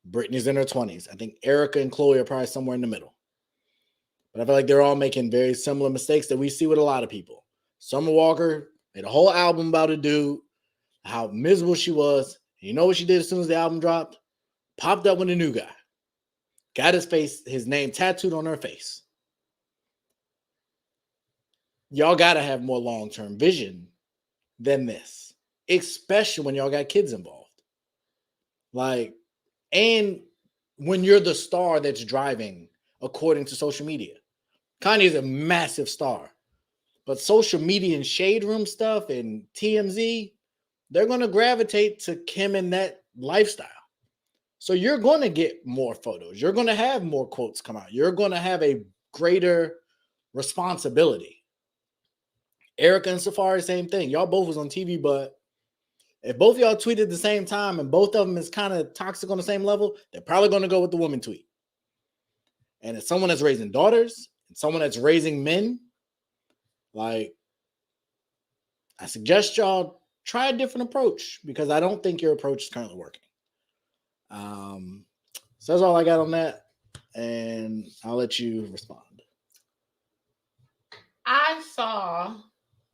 Brittany's in her 20s. I think Erica and Chloe are probably somewhere in the middle. But I feel like they're all making very similar mistakes that we see with a lot of people. Summer Walker made a whole album about a dude, how miserable she was. And you know what she did as soon as the album dropped? Popped up with a new guy. Got his name tattooed on her face. Y'all got to have more long-term vision than this, especially when y'all got kids involved. Like, and when you're the star that's driving, according to social media. Kanye is a massive star, but social media and shade room stuff and TMZ, they're going to gravitate to Kim and that lifestyle. So you're going to get more photos. You're going to have more quotes come out. You're going to have a greater responsibility. Erica and Safari, same thing. Y'all both was on TV, but if both of y'all tweeted at the same time and both of them is kind of toxic on the same level, they're probably going to go with the woman tweet. And as someone that's raising daughters and someone that's raising men, like, I suggest y'all try a different approach because I don't think your approach is currently working. So that's all I got on that, and I'll let you respond. I saw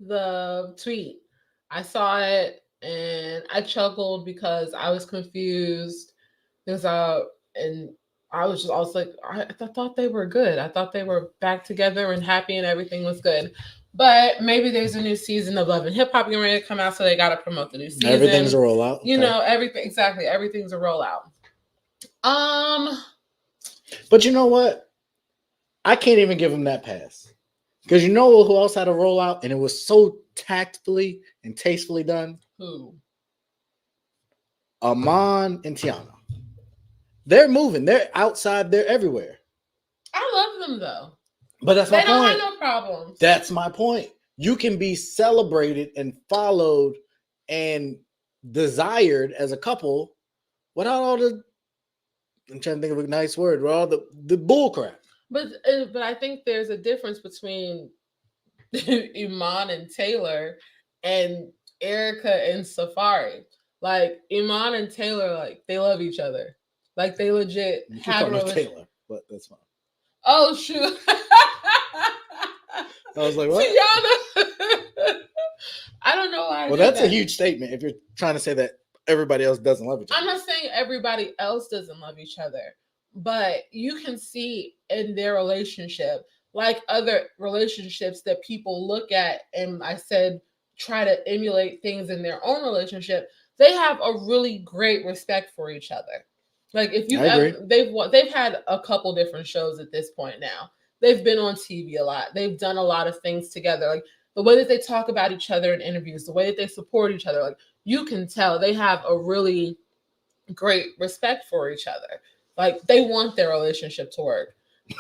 the tweet. I saw it and I chuckled because I was confused. Because and I was just also like, I thought they were good. I thought they were back together and happy and everything was good. But maybe there's a new season of Love and Hip Hop getting ready to come out, so they got to promote the new season. Everything's a rollout. You know, everything, exactly. Everything's a rollout. But you know what? I can't even give them that pass. Because you know who else had a rollout and it was so tactfully and tastefully done? Who? Amon and Tiana. They're moving. They're outside. They're everywhere. I love them though. But that's my point. They don't have no problems. That's my point. You can be celebrated and followed and desired as a couple without all the, I'm trying to think of a nice word, without all the bull crap. But I think there's a difference between Iman and Taylor and Erica and Safari. Like Iman and Taylor, like they love each other. Like they legit You keep have a calling her relationship. Taylor, but that's fine. Oh shoot. I was like, what? Tiana. I don't know why. Well, that's a huge statement if you're trying to say that everybody else doesn't love each other. I'm not saying everybody else doesn't love each other, but you can see in their relationship, like other relationships that people look at, and I said try to emulate things in their own relationship. They have a really great respect for each other. Like if you they've had a couple different shows at this point now. They've been on TV a lot. They've done a lot of things together. Like the way that they talk about each other in interviews, the way that they support each other, like you can tell they have a really great respect for each other. Like they want their relationship to work.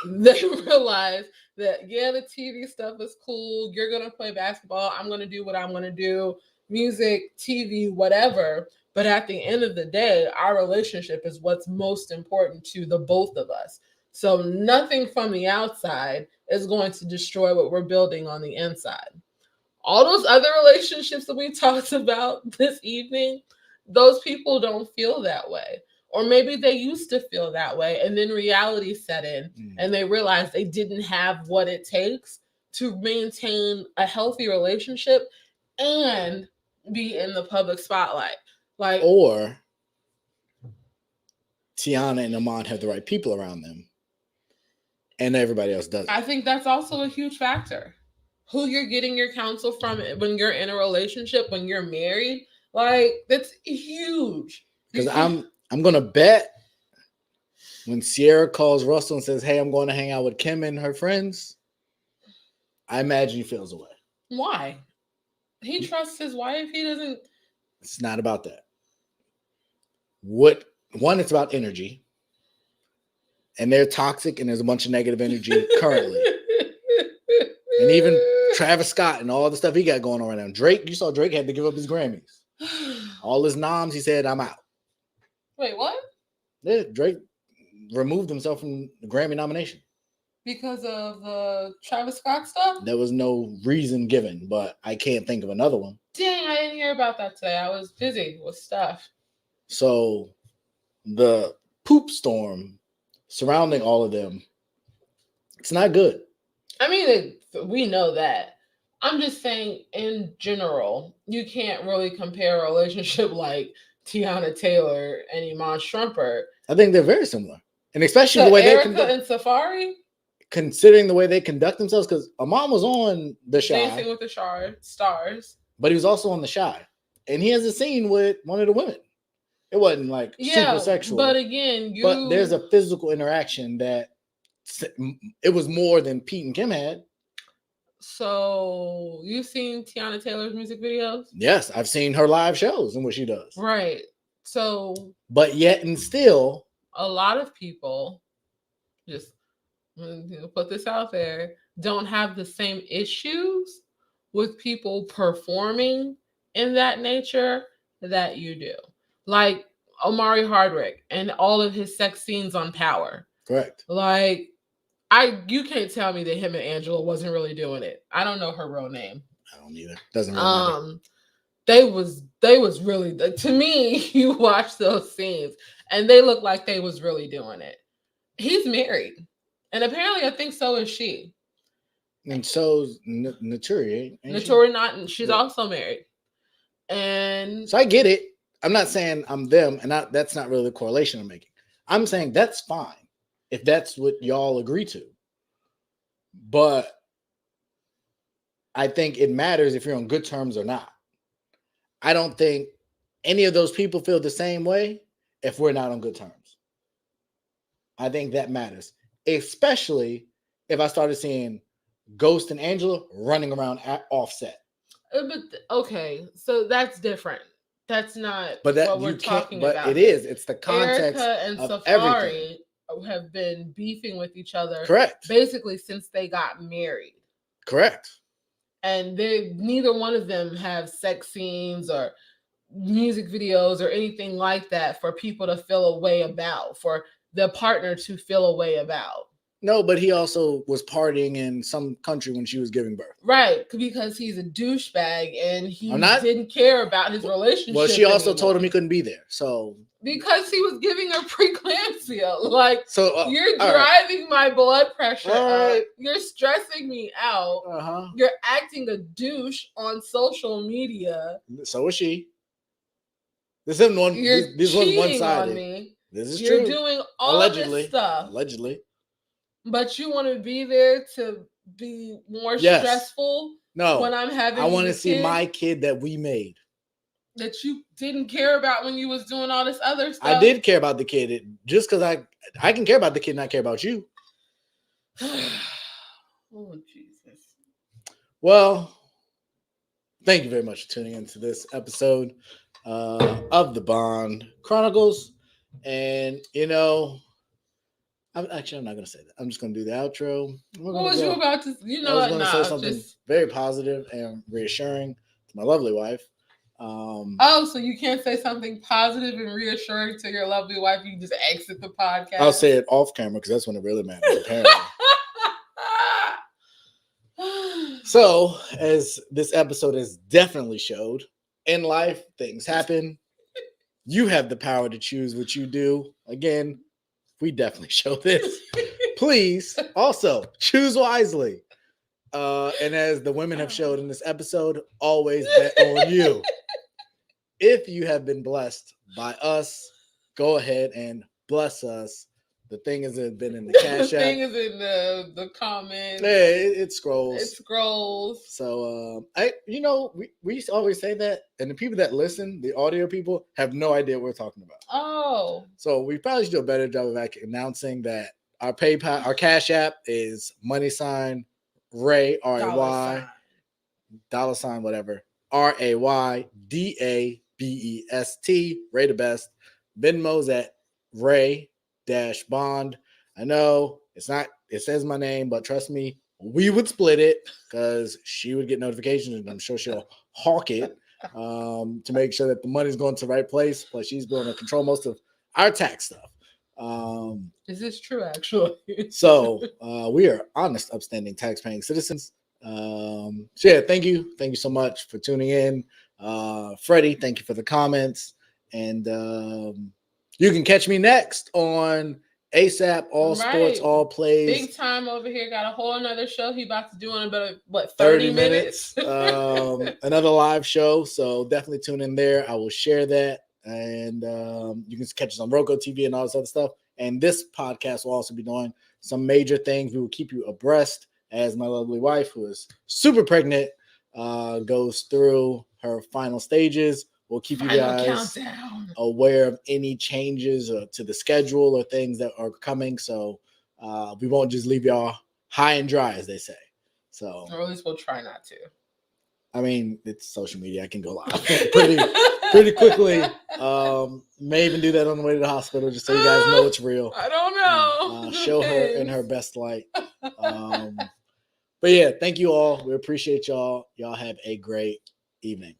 They realize that yeah, the TV stuff is cool. You're gonna play basketball. I'm gonna do what I'm gonna do. Music, TV, whatever. But at the end of the day, our relationship is what's most important to the both of us. So nothing from the outside is going to destroy what we're building on the inside. All those other relationships that we talked about this evening, those people don't feel that way. Or maybe they used to feel that way and then reality set in and they realized they didn't have what it takes to maintain a healthy relationship and be in the public spotlight. Like, or Tiana and Iman have the right people around them and everybody else doesn't. I think that's also a huge factor. Who you're getting your counsel from when you're in a relationship, when you're married, like that's huge. Because I'm gonna bet when Sierra calls Russell and says, "Hey, I'm going to hang out with Kim and her friends," I imagine he feels away. Why? He trusts his wife. He doesn't. It's not about that. One, it's about energy, and they're toxic, and there's a bunch of negative energy currently. And even Travis Scott and all the stuff he got going on right now. Drake, you saw Drake had to give up his Grammys. All his noms, he said, "I'm out." Wait, what? Yeah, Drake removed himself from the Grammy nomination. Because of the Travis Scott stuff? There was no reason given, but I can't think of another one. Dang, I didn't hear about that today. I was busy with stuff. So the poop storm surrounding all of them, it's not good. I mean, we know that. I'm just saying, in general, you can't really compare a relationship like Tiana Taylor and Iman Shumpert. I think they're very similar, and especially the way Erica they and Safari. Considering the way they conduct themselves, because Iman was on The Chi, Dancing with the Stars, but he was also on The Chi, and he has a scene with one of the women. It wasn't like super sexual, but again, but there's a physical interaction that it was more than Pete and Kim had. So you've seen Tiana Taylor's music videos? Yes, I've seen her live shows and what she does. Right. So, but yet and still, a lot of people just put this out there, don't have the same issues with people performing in that nature that you do. Like Omari Hardwick and all of his sex scenes on Power. Correct. Like, you can't tell me that him and Angela wasn't really doing it. I don't know her real name. I don't either. Doesn't really matter. They was really, to me, you watch those scenes and they look like they was really doing it. He's married. And apparently, I think so is she. And so's Naturi. Naturi she's also married. And so I get it. I'm not saying I'm them, and that's not really the correlation I'm making. I'm saying that's fine if that's what y'all agree to. But I think it matters if you're on good terms or not. I don't think any of those people feel the same way if we're not on good terms. I think that matters. Especially if I started seeing Ghost and Angela running around at Offset. But okay, so that's different. That's not what we're talking about. But it is. It's the context Erica and of Safari everything. Have been beefing with each other. Correct. Basically since they got married. Correct. And neither one of them have sex scenes or music videos or anything like that for people to feel a way about, for the partner to feel a way about. No, but he also was partying in some country when she was giving birth. Right, because he's a douchebag and he I'm not- didn't care about his relationship. Well, she also anymore. told him he couldn't be there. So because he was giving her preeclampsia. Like, so you're all driving my blood pressure All right. up. You're stressing me out. Uh-huh. You're acting a douche on social media. So is she. This isn't one. You're this wasn't cheating one-sided. on me. This is You're true. doing all Allegedly. this stuff. Allegedly. But you want to be there to be more Yes. stressful No. when I'm having I want to the see kid my kid that we made. that you didn't care about when you was doing all this other stuff. I did care about the kid. Just because I can care about the kid and not care about you. Oh, Jesus. Well, thank you very much for tuning into this episode of the Bond Chronicles. And, I'm not going to say that. I'm just going to do the outro. What was you about to? I was going to say something very positive and reassuring to my lovely wife. So you can't say something positive and reassuring to your lovely wife. You just exit the podcast. I'll say it off camera because that's when it really matters, apparently. So, as this episode has definitely showed, in life, things happen. You have the power to choose what you do. Again, we definitely show this. Please also choose wisely. And as the women have showed in this episode, always bet on you. If you have been blessed by us, go ahead and bless us. The thing has been in the cash The app. thing is in the comments. Yeah, it scrolls. It scrolls. So we always say that, and the people that listen, the audio people, have no idea what we're talking about. Oh. So we probably should do a better job of announcing that our PayPal, our Cash App is $Ray, RAY, $, whatever, RAYDABEST, Ray the best. Venmo's at Ray-Bond. I know it says my name, but trust me, we would split it because she would get notifications and I'm sure she'll hawk it to make sure that the money's going to the right place. Plus, she's going to control most of our tax stuff. Is this true, actually? So we are honest, upstanding, tax-paying citizens. So yeah, thank you so much for tuning in. Freddie, thank you for the comments. And you can catch me next on ASAP, All Sports, All Plays. Big time over here. Got a whole another show he about to do in about 30 minutes. Another live show. So definitely tune in there. I will share that. And you can catch us on Roku TV and all this other stuff. And this podcast will also be doing some major things. We will keep you abreast as my lovely wife, who is super pregnant, goes through her final stages. We'll keep you guys aware of any changes to the schedule or things that are coming. So we won't just leave y'all high and dry, as they say. So, or at least we'll try not to. I mean, it's social media. I can go live pretty quickly. May even do that on the way to the hospital, just so you guys know it's real. I don't know. Show her in her best light. But yeah, thank you all. We appreciate y'all. Y'all have a great evening.